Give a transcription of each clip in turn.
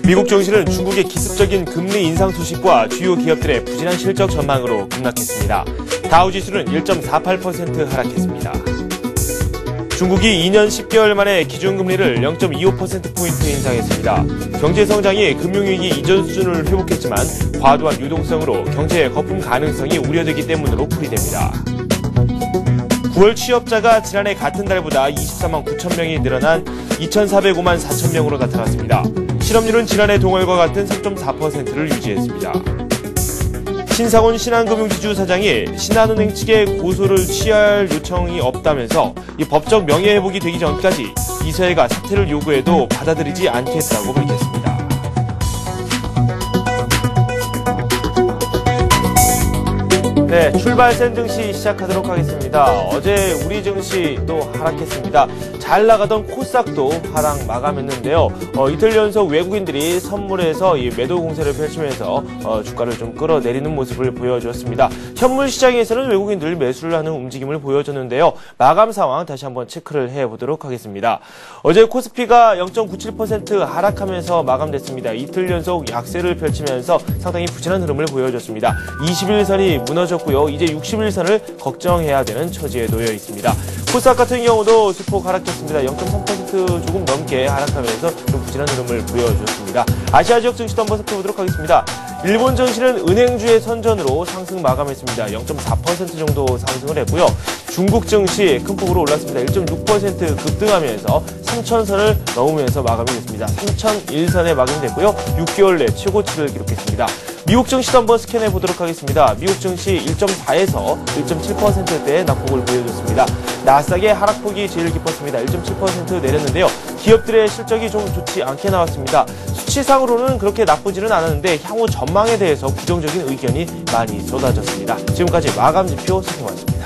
미국 증시는 중국의 기습적인 금리 인상 소식과 주요 기업들의 부진한 실적 전망으로 급락했습니다. 다우지수는 1.48% 하락했습니다. 중국이 2년 10개월 만에 기준금리를 0.25%포인트 인상했습니다. 경제성장이 금융위기 이전 수준을 회복했지만 과도한 유동성으로 경제의 거품 가능성이 우려되기 때문으로 풀이됩니다. 9월 취업자가 지난해 같은 달보다 24만 9천 명이 늘어난 2,405만 4천 명으로 나타났습니다. 실업률은 지난해 동월과 같은 3.4%를 유지했습니다. 신상훈 신한금융지주 사장이 신한은행 측에 고소를 취할 요청이 없다면서 이 법적 명예회복이 되기 전까지 이사회가 사퇴를 요구해도 받아들이지 않겠다고 밝혔습니다. 네, 출발센 증시 시작하도록 하겠습니다. 어제 우리 증시도 하락했습니다. 잘 나가던 코스닥도 하락 마감했는데요. 이틀 연속 외국인들이 선물에서 이 매도 공세를 펼치면서 주가를 좀 끌어내리는 모습을 보여주었습니다. 현물 시장에서는 외국인들 매수를 하는 움직임을 보여줬는데요. 마감 상황 다시 한번 체크를 해보도록 하겠습니다. 어제 코스피가 0.97% 하락하면서 마감됐습니다. 이틀 연속 약세를 펼치면서 상당히 부진한 흐름을 보여줬습니다. 21선이 무너졌고요. 이제 61선을 걱정해야 되는 처지에 놓여 있습니다. 코스닥 같은 경우도 수폭 하락했습니다. 0.3% 조금 넘게 하락하면서 좀 부진한 흐름을 보여줬습니다. 아시아 지역 증시도 한번 살펴보도록 하겠습니다. 일본 증시는 은행주의 선전으로 상승 마감했습니다. 0.4% 정도 상승을 했고요. 중국 증시 큰 폭으로 올랐습니다. 1.6% 급등하면서 3,000선을 넘으면서 마감이 됐습니다. 3,001선에 마감이 됐고요. 6개월 내 최고치를 기록했습니다. 미국 증시도 한번 스캔해 보도록 하겠습니다. 미국 증시 1.4에서 1.7%대의 낙폭을 보여줬습니다. 나스닥의 하락폭이 제일 깊었습니다. 1.7% 내렸는데요. 기업들의 실적이 좀 좋지 않게 나왔습니다. 수치상으로는 그렇게 나쁘지는 않았는데 향후 전망에 대해서 부정적인 의견이 많이 쏟아졌습니다. 지금까지 마감 지표 살펴봤습니다.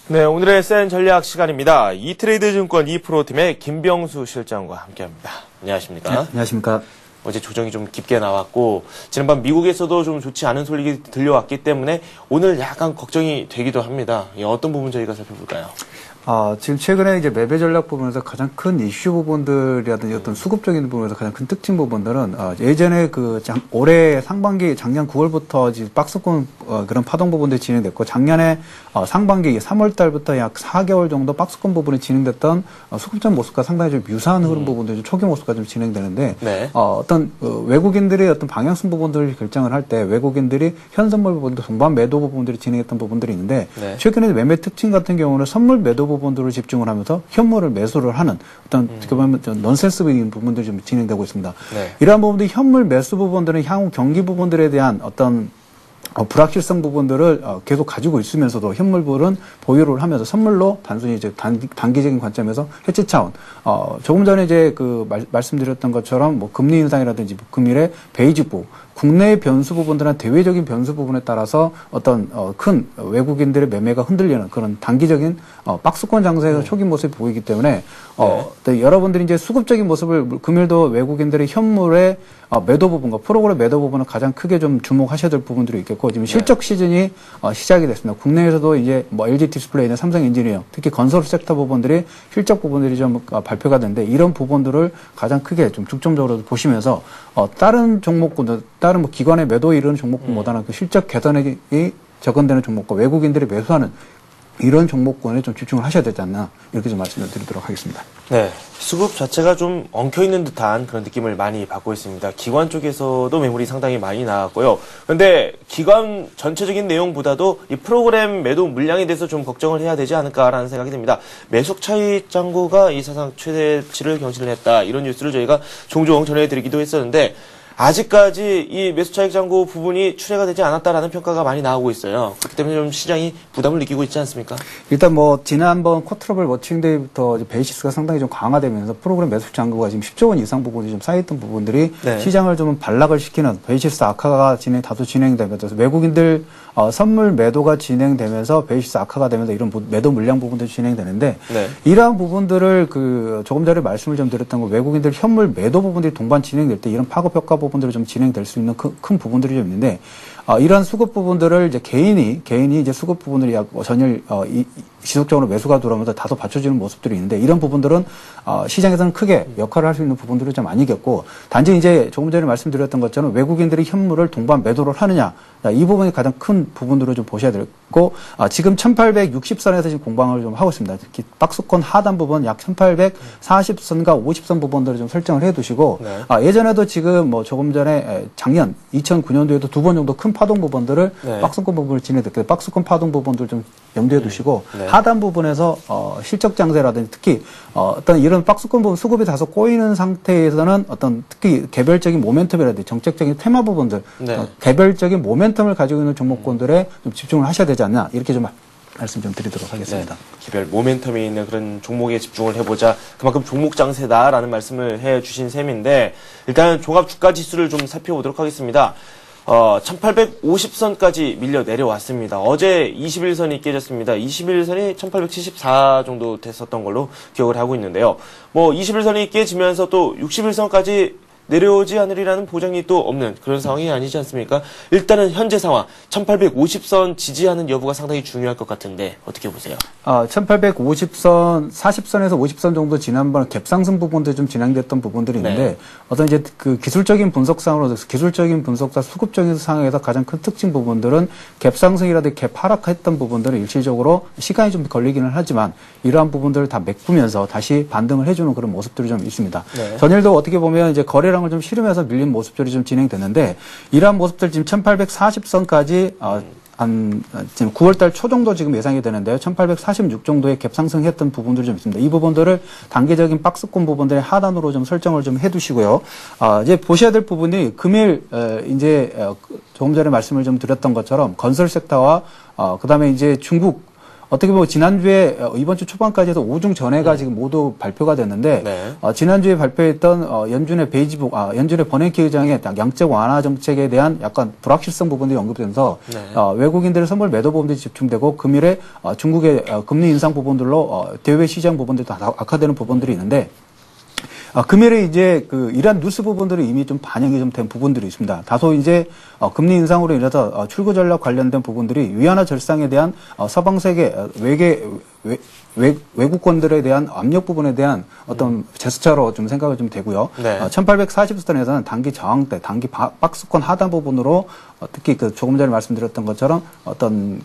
네, 오늘의 센 전략 시간입니다. 이트레이드 증권 2프로팀의 김병수 실장과 함께합니다. 안녕하십니까? 네, 안녕하십니까? 어제 조정이 좀 깊게 나왔고 지난밤 미국에서도 좀 좋지 않은 소식이 들려왔기 때문에 오늘 약간 걱정이 되기도 합니다. 어떤 부분 저희가 살펴볼까요? 지금 최근에 이제 매매 전략 부분에서 가장 큰 이슈 부분들이라든지 어떤 수급적인 부분에서 가장 큰 특징 부분들은 예전에 올해 상반기 작년 9월부터 이제 박스권 그런 파동 부분들이 진행됐고 작년에 상반기 3월 달부터 약 4개월 정도 박스권 부분이 진행됐던 수급적 모습과 상당히 좀 유사한 흐름 부분들이 초기 모습과 좀 진행되는데 네. 어떤 외국인들의 어떤 방향성 부분들을 결정을 할 때 외국인들이 현선물 부분도 동반 매도 부분들이 진행했던 부분들이 있는데 네. 최근에 매매 특징 같은 경우는 선물 매도 부분들을 집중을 하면서 현물을 매수를 하는 어떤 어떻게 보면 넌센스적인 부분들이 좀 진행되고 있습니다. 네. 이러한 부분들이 현물 매수 부분들은 향후 경기 부분들에 대한 어떤 불확실성 부분들을 계속 가지고 있으면서도 현물불은 보유를 하면서 선물로 단순히 이제 단기적인 관점에서 해치 차원, 조금 전에 이제 말씀드렸던 것처럼 뭐 금리 인상이라든지 금일의 베이직부, 국내의 변수 부분들은 대외적인 변수 부분에 따라서 어떤 큰 외국인들의 매매가 흔들리는 그런 단기적인 박스권 장세의 초기 모습이 보이기 때문에 여러분들이 이제 수급적인 모습을 금일도 외국인들의 현물의 매도 부분과 프로그램 매도 부분을 가장 크게 좀 주목하셔야 될 부분들이 있겠고 지금 실적 시즌이 시작이 됐습니다. 국내에서도 이제 뭐 LG 디스플레이나 삼성 엔지니어 특히 건설 섹터 부분들이 실적 부분들이 좀 발표가 되는데 이런 부분들을 가장 크게 좀 중점적으로 보시면서 다른 종목군들 다른 뭐 기관의 매도 이런 종목군보다는 그 실적 개선이 적용되는 종목과 외국인들이 매수하는 이런 종목군에 좀 집중을 하셔야 되지 않나 이렇게 좀 말씀을 드리도록 하겠습니다. 네, 수급 자체가 좀 엉켜있는 듯한 그런 느낌을 많이 받고 있습니다. 기관 쪽에서도 매물이 상당히 많이 나왔고요. 그런데 기관 전체적인 내용보다도 이 프로그램 매도 물량에 대해서 좀 걱정을 해야 되지 않을까라는 생각이 듭니다. 매수 차익 잔고가 이 사상 최대치를 경신을 했다. 이런 뉴스를 저희가 종종 전해드리기도 했었는데 아직까지 이 매수차익 잔고 부분이 출회가 되지 않았다라는 평가가 많이 나오고 있어요. 그렇기 때문에 좀 시장이 부담을 느끼고 있지 않습니까? 일단 뭐 지난번 쿼터러블 워칭 데이부터 베이시스가 상당히 좀 강화되면서 프로그램 매수 잔고가 지금 10조 원 이상 부분이 좀 쌓여있던 부분들이 네. 시장을 좀 반락을 시키는 베이시스 악화가 다소 진행되면서 외국인들 선물 매도가 진행되면서 베이시스 악화가 되면서 이런 매도 물량 부분들이 진행되는데 네. 이러한 부분들을 조금 전에 말씀을 좀 드렸던 거 외국인들 현물 매도 부분들이 동반 진행될 때 이런 파급 효과 부분들이 좀 진행될 수 있는 큰 부분들이 좀 있는데 이런 수급 부분들을 이제 개인이 이제 수급 부분들이 약 전일 지속적으로 매수가 들어오면서 다소 받쳐주는 모습들이 있는데 이런 부분들은 시장에서는 크게 역할을 할 수 있는 부분들이 좀 아니겠고 단지 이제 조금 전에 말씀드렸던 것처럼 외국인들이 현물을 동반 매도를 하느냐 이 부분이 가장 큰 부분으로 좀 보셔야 되고 지금 1860선에서 지금 공방을 좀 하고 있습니다. 특히 박스권 하단 부분 약 1840선과 50선 부분들을 좀 설정을 해두시고 네. 예전에도 지금 뭐 조금 전에 작년 2009년도에도 2번 정도 큰 파동 부분들을 네. 박스권 부분을 진행됐기 박스권 파동 부분들 좀 염두에 두시고 네. 하단 부분에서 실적 장세라든지 특히 어떤 이런 박스권 부분 수급이 다소 꼬이는 상태에서는 어떤 특히 개별적인 모멘텀이라든지 정책적인 테마 부분들 네. 개별적인 모멘텀을 가지고 있는 종목군들에 좀 집중을 하셔야 되지 않나 이렇게 좀 말씀 좀 드리도록 하겠습니다. 네. 개별 모멘텀이 있는 그런 종목에 집중을 해보자. 그만큼 종목 장세다라는 말씀을 해주신 셈인데 일단 종합 주가 지수를 좀 살펴보도록 하겠습니다. 1850선까지 밀려 내려왔습니다. 어제 21선이 깨졌습니다. 21선이 1874 정도 됐었던 걸로 기억을 하고 있는데요. 뭐 21선이 깨지면서 또 61선까지 내려오지 않으리라는 보장이 또 없는 그런 상황이 아니지 않습니까? 일단은 현재 상황 1850선 지지하는 여부가 상당히 중요할 것 같은데 어떻게 보세요? 1850선 40선에서 50선 정도 지난번 갭상승 부분도 좀 진행됐던 부분들이 있는데 네. 어떤 이제 그 기술적인 분석상으로 기술적인 분석과 수급적인 상황에서 가장 큰 특징 부분들은 갭상승이라든지 갭 하락했던 부분들은 일시적으로 시간이 좀 걸리기는 하지만 이러한 부분들을 다 메꾸면서 다시 반등을 해주는 그런 모습들이 좀 있습니다. 네. 전일도 어떻게 보면 이제 거래량을 좀 실으면서 밀린 모습들이 좀 진행됐는데 이러한 모습들 지금 1840선까지 지금 9월달 초 정도 지금 예상이 되는데요. 1846 정도의 갭 상승했던 부분들이 좀 있습니다. 이 부분들을 단계적인 박스권 부분들의 하단으로 좀 설정을 좀 해두시고요. 이제 보셔야 될 부분이 금일 이제 조금 전에 말씀을 좀 드렸던 것처럼 건설 섹터와 그다음에 이제 중국 어떻게 보면 지난주에 이번 주 초반까지 해서 5중 전해가 지금 모두 발표가 됐는데 네. 지난주에 발표했던 연준의 연준의 버냉키 의장의 양적 완화 정책에 대한 약간 불확실성 부분들이 언급되면서 네. 외국인들의 선물 매도 부분들이 집중되고 금일에 중국의 금리 인상 부분들로 대외 시장 부분들도 악화되는 부분들이 있는데 금일에 이제 이러한 뉴스 부분들이 이미 좀 반영이 좀 된 부분들이 있습니다. 다소 이제 금리 인상으로 인해서 출구 전략 관련된 부분들이 위안화 절상에 대한 서방 세계 외국권들에 대한 압력 부분에 대한 어떤 제스처로 좀 생각이 좀 되고요. 네. 1840선에서는 단기 저항대, 단기 박스권 하단 부분으로 특히 조금 전에 말씀드렸던 것처럼 어떤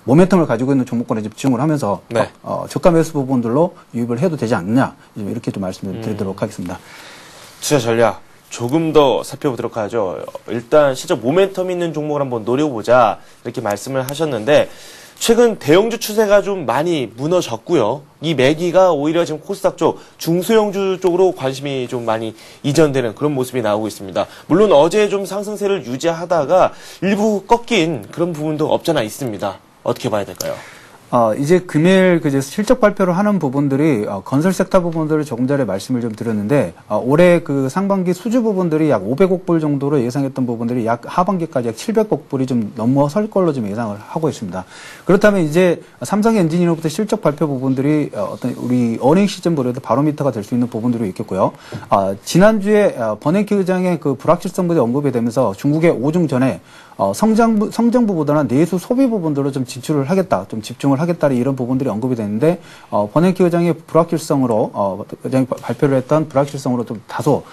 모멘텀을 가지고 있는 종목권에 집중을 하면서 네. 저가 매수 부분들로 유입을 해도 되지 않느냐 이렇게 좀 말씀을 드리도록 하겠습니다. 투자 전략 조금 더 살펴보도록 하죠. 일단 실제 모멘텀 있는 종목을 한번 노려보자 이렇게 말씀을 하셨는데 최근 대형주 추세가 좀 많이 무너졌고요. 이 매기가 오히려 지금 코스닥 쪽 중소형주 쪽으로 관심이 좀 많이 이전되는 그런 모습이 나오고 있습니다. 물론 어제 좀 상승세를 유지하다가 일부 꺾인 그런 부분도 없잖아 있습니다. 어떻게 봐야 될까요? 이제 금일 이제 실적 발표를 하는 부분들이 건설 섹터 부분들을 조금 전에 말씀을 좀 드렸는데 올해 상반기 수주 부분들이 약 500억 불 정도로 예상했던 부분들이 약 하반기까지 약 700억 불이 좀 넘어설 걸로 좀 예상을 하고 있습니다. 그렇다면 이제 삼성 엔지니어로부터 실적 발표 부분들이 어떤 우리 어닝 시즌보다도 바로미터가 될 수 있는 부분들이 있겠고요. 지난주에 버냉키 의장의 불확실성 부분이 언급이 되면서 중국의 5중 전에 성장부보다는 내수 소비 부분들로 좀 진출을 하겠다, 좀 집중을 하겠다는 이런 부분들이 언급이 됐는데, 버냉키 의장의 불확실성으로, 의장이 발표를 했던 불확실성으로 좀 다소,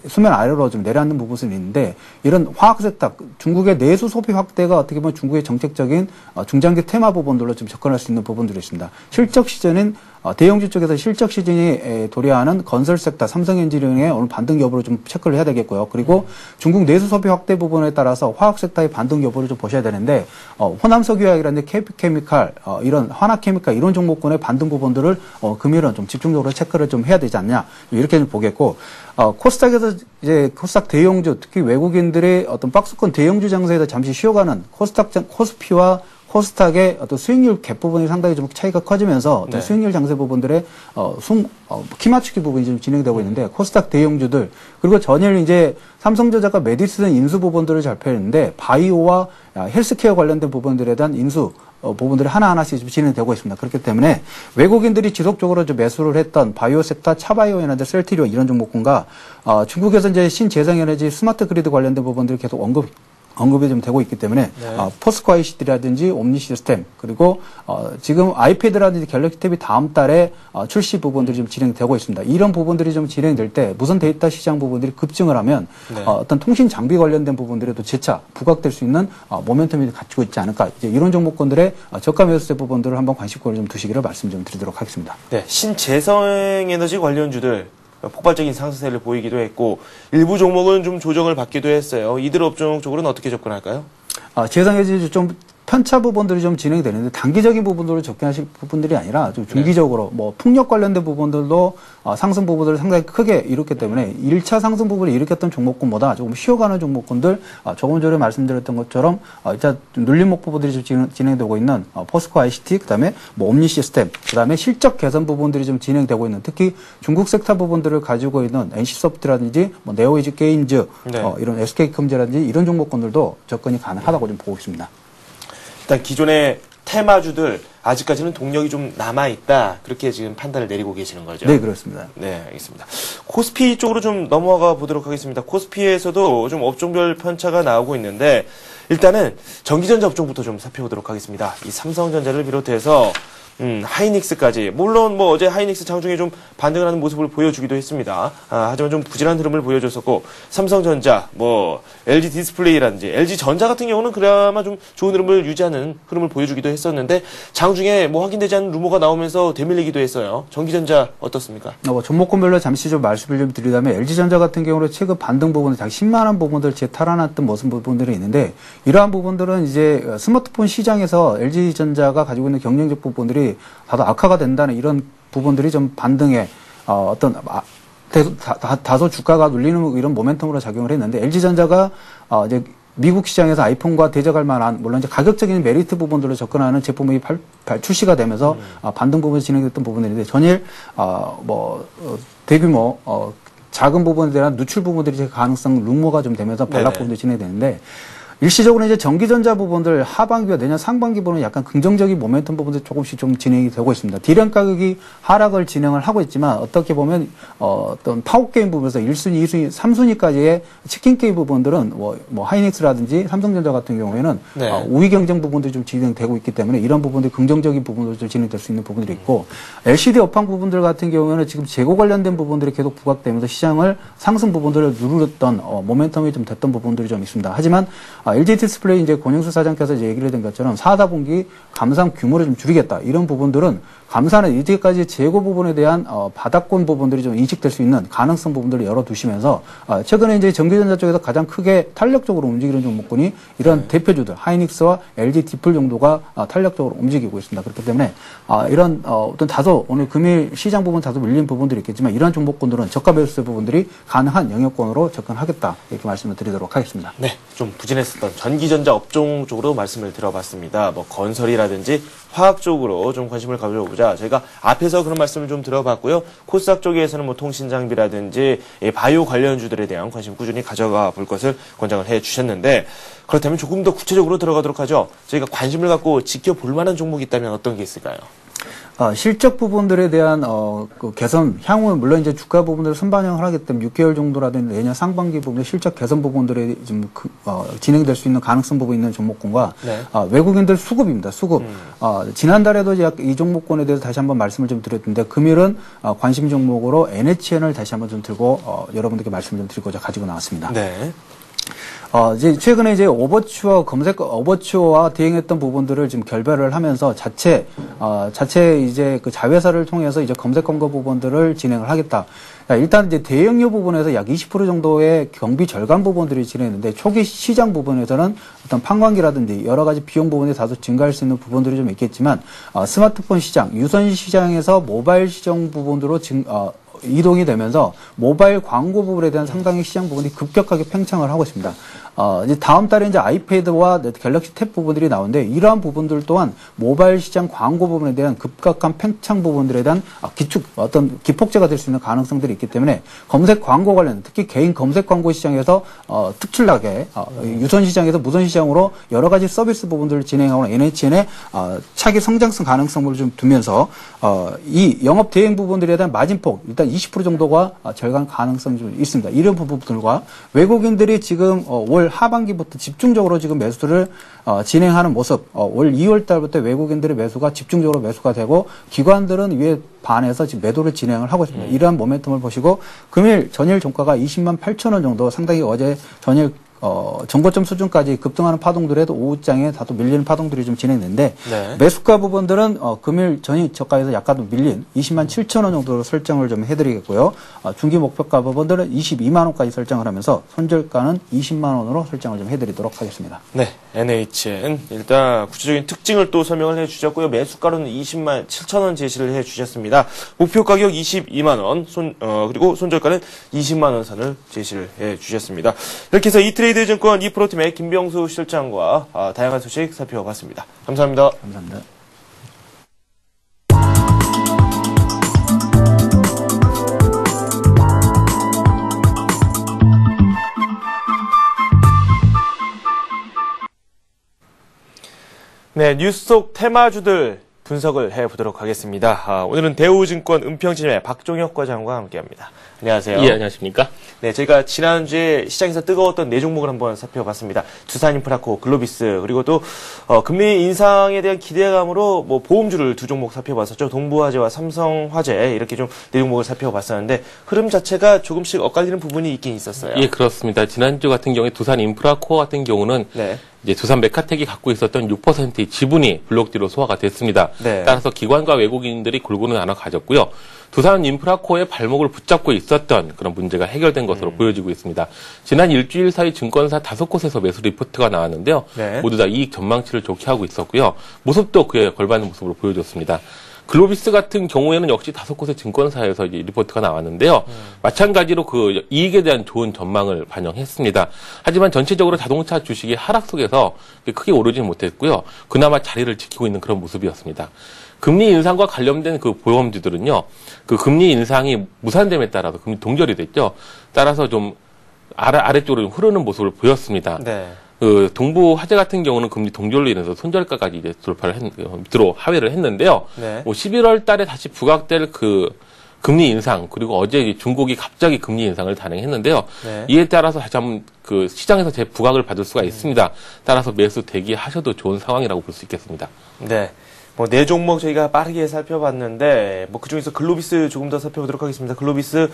수면 아래로 좀 내려앉는 부분이 있는데, 이런 화학 섹터, 중국의 내수 소비 확대가 어떻게 보면 중국의 정책적인 중장기 테마 부분들로 좀 접근할 수 있는 부분들이 있습니다. 실적 시즌인 대형주 쪽에서 실적 시즌이 도래하는 건설 sek터, 삼성 엔지니어링의 오늘 반등 여부를 좀 체크를 해야 되겠고요. 그리고 중국 내수 소비 확대 부분에 따라서 화학 섹터의 반등 여부를 좀 보셔야 되는데, 호남석유화학이라든지 케미칼, 이런 화학케미칼 이런 종목군의 반등 부분들을 금일은 좀 집중적으로 체크를 좀 해야 되지 않냐 이렇게 좀 보겠고, 코스닥에서 이제 코스닥 대형주, 특히 외국인들의 어떤 박스권 대형주 장세에서 잠시 쉬어가는 코스피와 코스닥의 어떤 수익률 갭 부분이 상당히 좀 차이가 커지면서 어떤 수익률 장세 부분들의 키 맞추기 부분이 좀 진행되고 있는데 코스닥 대형주들 그리고 전일 이제 삼성전자가 메디슨 인수 부분들을 발표했는데 바이오와 헬스케어 관련된 부분들에 대한 인수 부분들이 하나하나씩 좀 진행되고 있습니다. 그렇기 때문에 외국인들이 지속적으로 좀 매수를 했던 바이오 섹터, 차바이오에너지, 셀트리온 이런 종목군과 중국에서 이제 신재생에너지, 스마트 그리드 관련된 부분들이 계속 언급이 좀 되고 있기 때문에 포스코 ICT라든지 옴니 시스템 그리고 지금 아이패드라든지 갤럭시 탭이 다음 달에 출시 부분들이 좀 진행되고 있습니다. 이런 부분들이 좀 진행될 때 무선 데이터 시장 부분들이 급증을 하면 어떤 통신 장비 관련된 부분들이 또 재차 부각될 수 있는 모멘텀이 갖추고 있지 않을까 이제 이런 종목군들의 저가 매수세 부분들을 한번 관심권을 좀 두시기를 말씀 좀 드리도록 하겠습니다. 네, 신재생 에너지 관련주들 폭발적인 상승세를 보이기도 했고 일부 종목은 좀 조정을 받기도 했어요. 이들 업종 쪽으로는 어떻게 접근할까요? 재생에너지 좀 편차 부분들이 좀 진행이 되는데 단기적인 부분들을 접근하실 부분들이 아니라 좀 중기적으로 뭐 풍력 관련된 부분들도 상승 부분들을 상당히 크게 일으켰기 때문에 1차 상승 부분을 일으켰던 종목군보다 조금 쉬어가는 종목군들 조금 전에 말씀드렸던 것처럼 일단 눌림목 부분들이 좀 진행되고 있는 포스코 ICT 그다음에 뭐 옴니 시스템 그다음에 실적 개선 부분들이 좀 진행되고 있는 특히 중국 섹터 부분들을 가지고 있는 NC소프트라든지 뭐 네오이즈 게임즈 이런 SK컴즈라든지 이런 종목군들도 접근이 가능하다고 좀 보고 있습니다. 일단 기존의 테마주들 아직까지는 동력이 좀 남아있다. 그렇게 지금 판단을 내리고 계시는 거죠? 네, 그렇습니다. 네, 알겠습니다. 코스피 쪽으로 좀 넘어가 보도록 하겠습니다. 코스피에서도 좀 업종별 편차가 나오고 있는데 일단은 전기전자 업종부터 좀 살펴보도록 하겠습니다. 이 삼성전자를 비롯해서 하이닉스까지 물론 뭐 어제 하이닉스 장중에 좀 반등을 하는 모습을 보여주기도 했습니다. 하지만 좀 부진한 흐름을 보여줬었고 삼성전자, 뭐 LG 디스플레이라든지 LG 전자 같은 경우는 그나마 좀 좋은 흐름을 유지하는 흐름을 보여주기도 했었는데 장중에 뭐 확인되지 않은 루머가 나오면서 되밀리기도 했어요. 전기전자 어떻습니까? 종목군별로 잠시 좀 말씀을 좀 드리자면 LG전자 같은 경우는 최근 반등 부분들 다 10만원 부분들 재탈환했던 모습 부분들이 있는데 이러한 부분들은 이제 스마트폰 시장에서 LG전자가 가지고 있는 경쟁적 부분들이 다소 악화가 된다는 이런 부분들이 좀 반등에 다소 주가가 눌리는 이런 모멘텀으로 작용을 했는데 LG전자가 이제 미국 시장에서 아이폰과 대적할 만한 물론 이제 가격적인 메리트 부분들로 접근하는 제품이 출시가 되면서 반등 부분이 진행됐던 부분들인데 전일 대규모 작은 부분에 대한 누출 부분들이 가능성 루머가 좀 되면서 반락 부분도 진행되는데 일시적으로 이제 전기전자 부분들 하반기와 내년 상반기 보는 약간 긍정적인 모멘텀 부분들 조금씩 좀 진행이 되고 있습니다. D램 가격이 하락을 진행을 하고 있지만 어떻게 보면 어떤 파워게임 부분에서 1순위, 2순위, 3순위까지의 치킨게임 부분들은 뭐 하이닉스라든지 삼성전자 같은 경우에는 우위 경쟁 부분들이 좀 진행되고 있기 때문에 이런 부분들이 긍정적인 부분들도 진행될 수 있는 부분들이 있고 LCD 업황 부분들 같은 경우에는 지금 재고 관련된 부분들이 계속 부각되면서 시장을 상승 부분들을 누르던 모멘텀이 좀 됐던 부분들이 좀 있습니다. 하지만 LG 디스플레이 이제 권영수 사장께서 이제 얘기를 된 것처럼 4분기 감산 규모를 좀 줄이겠다. 이런 부분들은 감사는 이제까지 재고 부분에 대한 바닥권 부분들이 좀 인식될 수 있는 가능성 부분들을 열어두시면서 최근에 이제 전기전자 쪽에서 가장 크게 탄력적으로 움직이는 종목군이 이런 대표주들 하이닉스와 LG 디플 정도가 탄력적으로 움직이고 있습니다. 그렇기 때문에 이런 어떤 다소 오늘 금일 시장 부분 다소 밀린 부분들이 있겠지만 이런 종목군들은 저가 매수세 부분들이 가능한 영역권으로 접근하겠다 이렇게 말씀을 드리도록 하겠습니다. 네, 좀 부진했었던 전기전자 업종 쪽으로 말씀을 들어봤습니다. 뭐 건설이라든지 화학 쪽으로 좀 관심을 가져보자. 저희가 앞에서 그런 말씀을 좀 들어봤고요. 코스닥 쪽에서는 뭐 통신장비라든지 바이오 관련주들에 대한 관심 꾸준히 가져가 볼 것을 권장을 해주셨는데 그렇다면 조금 더 구체적으로 들어가도록 하죠. 저희가 관심을 갖고 지켜볼 만한 종목이 있다면 어떤 게 있을까요? 실적 부분들에 대한 그 개선 향후 물론 이제 주가 부분들을 선반영을 하기 때문에 6개월 정도라든지 내년 상반기 부분의 실적 개선 부분들이 좀 진행될 수 있는 가능성 부분 있는 종목군과 외국인들 수급입니다. 수급. 지난달에도 이 종목군에 대해서 다시 한번 말씀을 좀 드렸는데 금일은 관심 종목으로 NHN을 다시 한번 좀 들고 여러분들께 말씀을 좀 드리고자 가지고 나왔습니다. 네. 이제 최근에 이제 오버추어와 대응했던 부분들을 지금 결별을 하면서 자체 이제 그 자회사를 통해서 이제 검색 광고 부분들을 진행을 하겠다. 일단 이제 대응료 부분에서 약 20% 정도의 경비 절감 부분들이 진행했는데 초기 시장 부분에서는 어떤 판관기라든지 여러 가지 비용 부분이 다소 증가할 수 있는 부분들이 좀 있겠지만 스마트폰 시장, 유선 시장에서 모바일 시장 부분으로 이동이 되면서 모바일 광고 부분에 대한 상당히 시장 부분이 급격하게 팽창을 하고 있습니다. 이제 다음 달에 이제 아이패드와 갤럭시 탭 부분들이 나오는데 이러한 부분들 또한 모바일 시장 광고 부분에 대한 급격한 팽창 부분들에 대한 어떤 기폭제가 될 수 있는 가능성들이 있기 때문에 검색 광고 관련 특히 개인 검색 광고 시장에서 특출나게 유선 시장에서 무선 시장으로 여러 가지 서비스 부분들을 진행하고 NHN의 차기 성장성 가능성을 좀 두면서 이 영업 대행 부분들에 대한 마진폭 일단 20% 정도가 절감 가능성이 좀 있습니다. 이런 부분들과 외국인들이 지금 올 하반기부터 집중적으로 지금 매수를 진행하는 모습. 올 2월 달부터 외국인들의 매수가 집중적으로 매수가 되고 기관들은 위에 반해서 지금 매도를 진행을 하고 있습니다. 이러한 모멘텀을 보시고 금일 전일 종가가 20만 8천 원 정도 상당히 어제 전일 정고점 수준까지 급등하는 파동들에도 오후장에 다소 밀리는 파동들이 좀 진행됐는데 네. 매수가 부분들은 금일 전일 저가에서 약간 밀린 20만 7천 원 정도로 설정을 좀 해드리겠고요. 중기 목표가 부분들은 22만 원까지 설정을 하면서 손절가는 20만 원으로 설정을 좀 해드리도록 하겠습니다. 네, NHN 일단 구체적인 특징을 또 설명을 해주셨고요. 매수가로는 20만 7천 원 제시를 해주셨습니다. 목표 가격 22만 원, 그리고 손절가는 20만 원 선을 제시를 해주셨습니다. 이렇게 해서 이트레이드 증권 이프로팀의 김병수 실장과 다양한 소식 살펴봤습니다. 감사합니다. 감사합니다. 네, 뉴스 속 테마주들 분석을 해보도록 하겠습니다. 오늘은 대우증권 은평진의 박종혁 과장과 함께합니다. 안녕하세요. 예, 안녕하십니까? 네, 저희가 지난주에 시장에서 뜨거웠던 네 종목을 한번 살펴봤습니다. 두산인프라코, 글로비스, 그리고 또 금리 인상에 대한 기대감으로 뭐 보험주를 두 종목 살펴봤었죠. 동부화재와 삼성화재 이렇게 좀 네 종목을 살펴봤었는데 흐름 자체가 조금씩 엇갈리는 부분이 있긴 있었어요. 예, 그렇습니다. 지난주 같은 경우에 두산인프라코어 같은 경우는 네. 이제 두산 메카텍이 갖고 있었던 6%의 지분이 블록디로 소화가 됐습니다. 네. 따라서 기관과 외국인들이 골고루 나눠 가졌고요. 두산 인프라코어의 발목을 붙잡고 있었던 그런 문제가 해결된 것으로 보여지고 있습니다. 지난 일주일 사이 증권사 5곳에서 매수 리포트가 나왔는데요. 네. 모두 다 이익 전망치를 좋게 하고 있었고요. 모습도 그에 걸맞는 모습으로 보여줬습니다. 글로비스 같은 경우에는 역시 5곳의 증권사에서 이제 리포트가 나왔는데요. 마찬가지로 그 이익에 대한 좋은 전망을 반영했습니다. 하지만 전체적으로 자동차 주식이 하락 속에서 크게 오르지는 못했고요. 그나마 자리를 지키고 있는 그런 모습이었습니다. 금리 인상과 관련된 그 보험주들은요, 그 금리 인상이 무산됨에 따라서 금리 동결이 됐죠. 따라서 좀 아래쪽으로 좀 흐르는 모습을 보였습니다. 네. 그 동부 화재 같은 경우는 금리 동결로 인해서 손절가까지 이제 밑으로 하회를 했는데요. 네. 11월 달에 다시 부각될 그 금리 인상, 그리고 어제 중국이 갑자기 금리 인상을 단행했는데요. 네. 이에 따라서 다시 한번 그 시장에서 재부각을 받을 수가 있습니다. 따라서 매수 대기하셔도 좋은 상황이라고 볼 수 있겠습니다. 네. 뭐 네 종목 저희가 빠르게 살펴봤는데 뭐 그중에서 글로비스 조금 더 살펴보도록 하겠습니다. 글로비스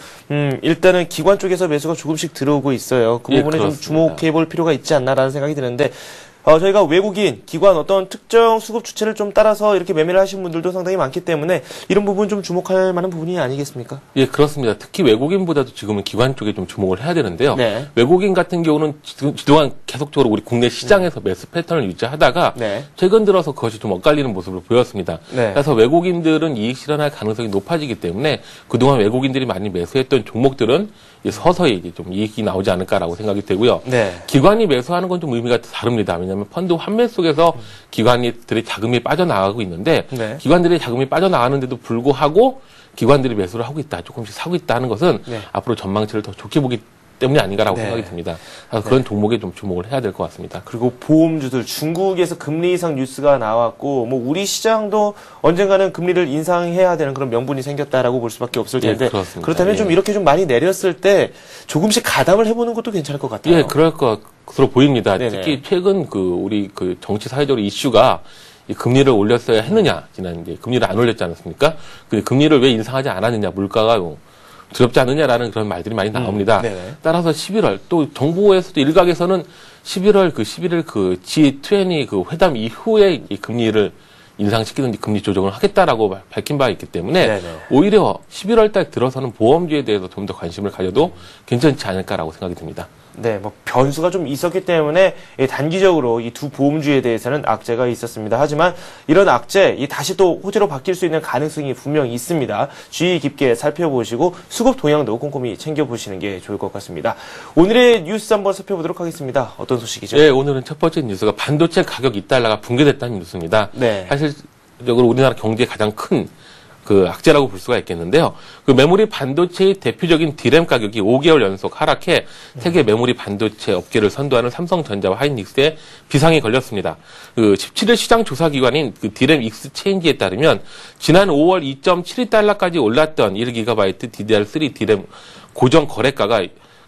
일단은 기관 쪽에서 매수가 조금씩 들어오고 있어요. 그 예, 부분에 좀 그렇습니다. 주목해 볼 필요가 있지 않나라는 생각이 드는데 저희가 외국인, 기관 어떤 특정 수급 주체를 좀 따라서 이렇게 매매를 하시는 분들도 상당히 많기 때문에 이런 부분 좀 주목할 만한 부분이 아니겠습니까? 예, 그렇습니다. 특히 외국인보다도 지금은 기관 쪽에 좀 주목을 해야 되는데요. 네. 외국인 같은 경우는 그동안 계속적으로 우리 국내 시장에서 매수 패턴을 유지하다가 네. 최근 들어서 그것이 좀 엇갈리는 모습을 보였습니다. 네. 그래서 외국인들은 이익 실현할 가능성이 높아지기 때문에 그동안 외국인들이 많이 매수했던 종목들은 서서히 이제 좀 이익이 나오지 않을까라고 생각이 되고요. 네. 기관이 매수하는 건 좀 의미가 다릅니다. 왜냐하면 펀드 환매 속에서 기관들의 자금이 빠져나가고 있는데 네. 기관들의 자금이 빠져나가는데도 불구하고 기관들이 매수를 하고 있다, 조금씩 사고 있다는 것은 네. 앞으로 전망치를 더 좋게 보기 때문이 아닌가라고 네. 생각이 듭니다. 그래서 그런 종목에 좀 주목을 해야 될 것 같습니다. 그리고 보험주들 중국에서 금리 인상 뉴스가 나왔고 뭐 우리 시장도 언젠가는 금리를 인상해야 되는 그런 명분이 생겼다라고 볼 수밖에 없을 텐데 예, 그렇습니다. 그렇다면 예. 좀 이렇게 좀 많이 내렸을 때 조금씩 가담을 해보는 것도 괜찮을 것 같아요. 예, 그럴 것으로 보입니다. 네네. 특히 최근 우리 정치 사회적으로 이슈가 이 금리를 올렸어야 했느냐, 지난 이제 금리를 안 올렸지 않았습니까? 그 금리를 왜 인상하지 않았느냐, 물가가 두렵지 않느냐라는 그런 말들이 많이 나옵니다. 네네. 따라서 11월 또 정부에서도 일각에서는 11월 G20 회담 이후에 이 금리를 인상시키든지 금리 조정을 하겠다라고 밝힌 바가 있기 때문에 네네. 오히려 11월 달 들어서는 보험주에 대해서 좀 더 관심을 가져도 괜찮지 않을까라고 생각이 듭니다. 네, 뭐 변수가 좀 있었기 때문에 단기적으로 이 두 보험주에 대해서는 악재가 있었습니다. 하지만 이런 악재 다시 또 호재로 바뀔 수 있는 가능성이 분명히 있습니다. 주의 깊게 살펴보시고 수급 동향도 꼼꼼히 챙겨보시는 게 좋을 것 같습니다. 오늘의 뉴스 한번 살펴보도록 하겠습니다. 어떤 소식이죠? 네, 오늘은 첫 번째 뉴스가 반도체 가격 2달러가 붕괴됐다는 뉴스입니다. 네. 사실적으로 우리나라 경제의 가장 큰 악재라고 볼 수가 있겠는데요. 메모리 반도체의 대표적인 D램 가격이 5개월 연속 하락해 세계 메모리 반도체 업계를 선도하는 삼성전자와 하이닉스에 비상이 걸렸습니다. 17일 시장 조사 기관인 D램 익스체인지에 따르면 지난 5월 2.72달러까지 올랐던 1GB DDR3 D램 고정 거래가가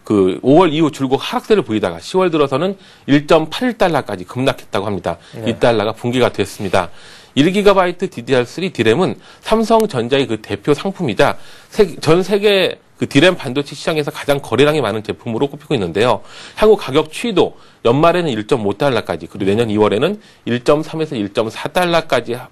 그 5월 이후 줄곧 하락세를 보이다가 10월 들어서는 1.81달러까지 급락했다고 합니다. 네. 이 달러가 붕괴가 됐습니다. 1GB DDR3 디램은 삼성전자의 그 대표 상품이자 전 세계 그 디램 반도체 시장에서 가장 거래량이 많은 제품으로 꼽히고 있는데요. 향후 가격 추이도 연말에는 1.5달러까지 그리고 내년 2월에는 1.3에서 1.4달러까지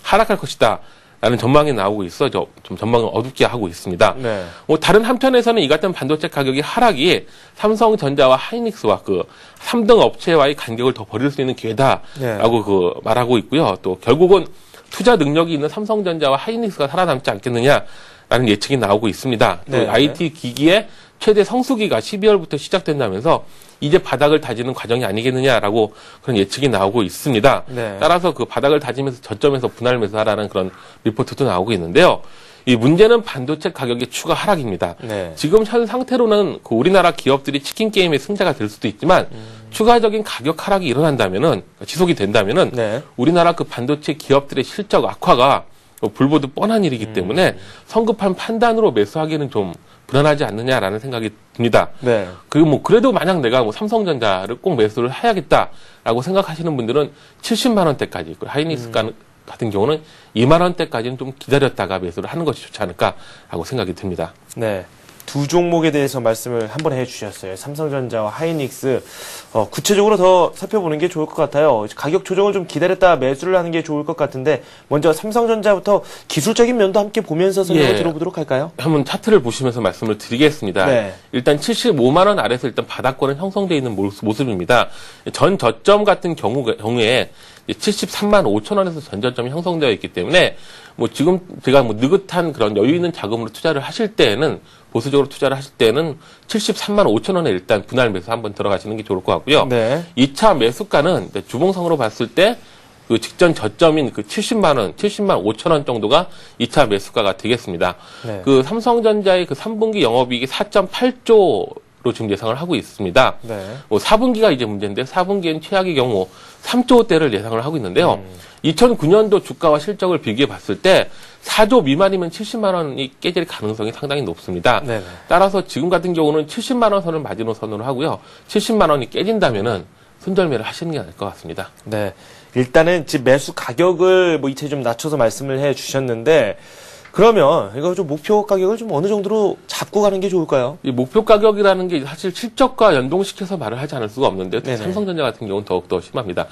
하락할 것이다. 라는 전망이 나오고 있어 좀 전망을 어둡게 하고 있습니다. 네. 다른 한편에서는 이 같은 반도체 가격이 하락이 삼성전자와 하이닉스와 그 3등 업체와의 간격을 더 벌일 수 있는 기회다라고 그 말하고 있고요. 또 결국은 투자 능력이 있는 삼성전자와 하이닉스가 살아남지 않겠느냐라는 예측이 나오고 있습니다. 또 네. IT 기기의 최대 성수기가 12월부터 시작된다면서 이제 바닥을 다지는 과정이 아니겠느냐라고 그런 예측이 나오고 있습니다. 네. 따라서 그 바닥을 다지면서 저점에서 분할 매수하라는 그런 리포트도 나오고 있는데요. 이 문제는 반도체 가격의 추가 하락입니다. 네. 지금 현 상태로는 그 우리나라 기업들이 치킨 게임의 승자가 될 수도 있지만 추가적인 가격 하락이 일어난다면은 지속이 된다면은 네. 우리나라 그 반도체 기업들의 실적 악화가 불보듯 뻔한 일이기 때문에 성급한 판단으로 매수하기는 좀 불안하지 않느냐라는 생각이 듭니다. 네. 그리고 그래도 만약 내가 삼성전자를 꼭 매수를 해야겠다라고 생각하시는 분들은 70만 원대까지, 하이닉스 같은 경우는 2만 원대까지는 좀 기다렸다가 매수를 하는 것이 좋지 않을까라고 생각이 듭니다. 네. 두 종목에 대해서 말씀을 한번 해주셨어요. 삼성전자와 하이닉스. 구체적으로 더 살펴보는 게 좋을 것 같아요. 가격 조정을 좀 기다렸다 매수를 하는 게 좋을 것 같은데, 먼저 삼성전자부터 기술적인 면도 함께 보면서 설명을 들어보도록 할까요? 한번 차트를 보시면서 말씀을 드리겠습니다. 네. 일단 75만 원 아래서 일단 바닥권은 형성되어 있는 모습입니다. 전 저점 같은 경우에 73만 5천 원에서 전 저점이 형성되어 있기 때문에 지금 제가 느긋한 그런 여유 있는 자금으로 투자를 하실 때에는 보수적으로 투자를 하실 때는 73만 5천 원에 일단 분할 매수 한번 들어가시는 게 좋을 것 같고요. 네. 2차 매수가는 주봉상으로 봤을 때 그 직전 저점인 그 70만 원, 70만 5천 원 정도가 2차 매수가가 되겠습니다. 네. 그 삼성전자의 그 3분기 영업이익이 4.8조로 지금 예상을 하고 있습니다. 네. 4분기가 이제 문제인데 4분기엔 최악의 경우 3조대를 예상을 하고 있는데요. 2009년도 주가와 실적을 비교해 봤을 때 4조 미만이면 70만 원이 깨질 가능성이 상당히 높습니다. 네네. 따라서 지금 같은 경우는 70만 원 선을 마지노선으로 하고요. 70만 원이 깨진다면은 손절매를 하시는 게 나을 것 같습니다. 네. 일단은 지금 매수 가격을 이체 좀 낮춰서 말씀을 해 주셨는데, 그러면 이거 좀 목표 가격을 좀 어느 정도로 잡고 가는 게 좋을까요? 이 목표 가격이라는 게 사실 실적과 연동시켜서 말을 하지 않을 수가 없는데 네네. 삼성전자 같은 경우는 더욱더 심합니다.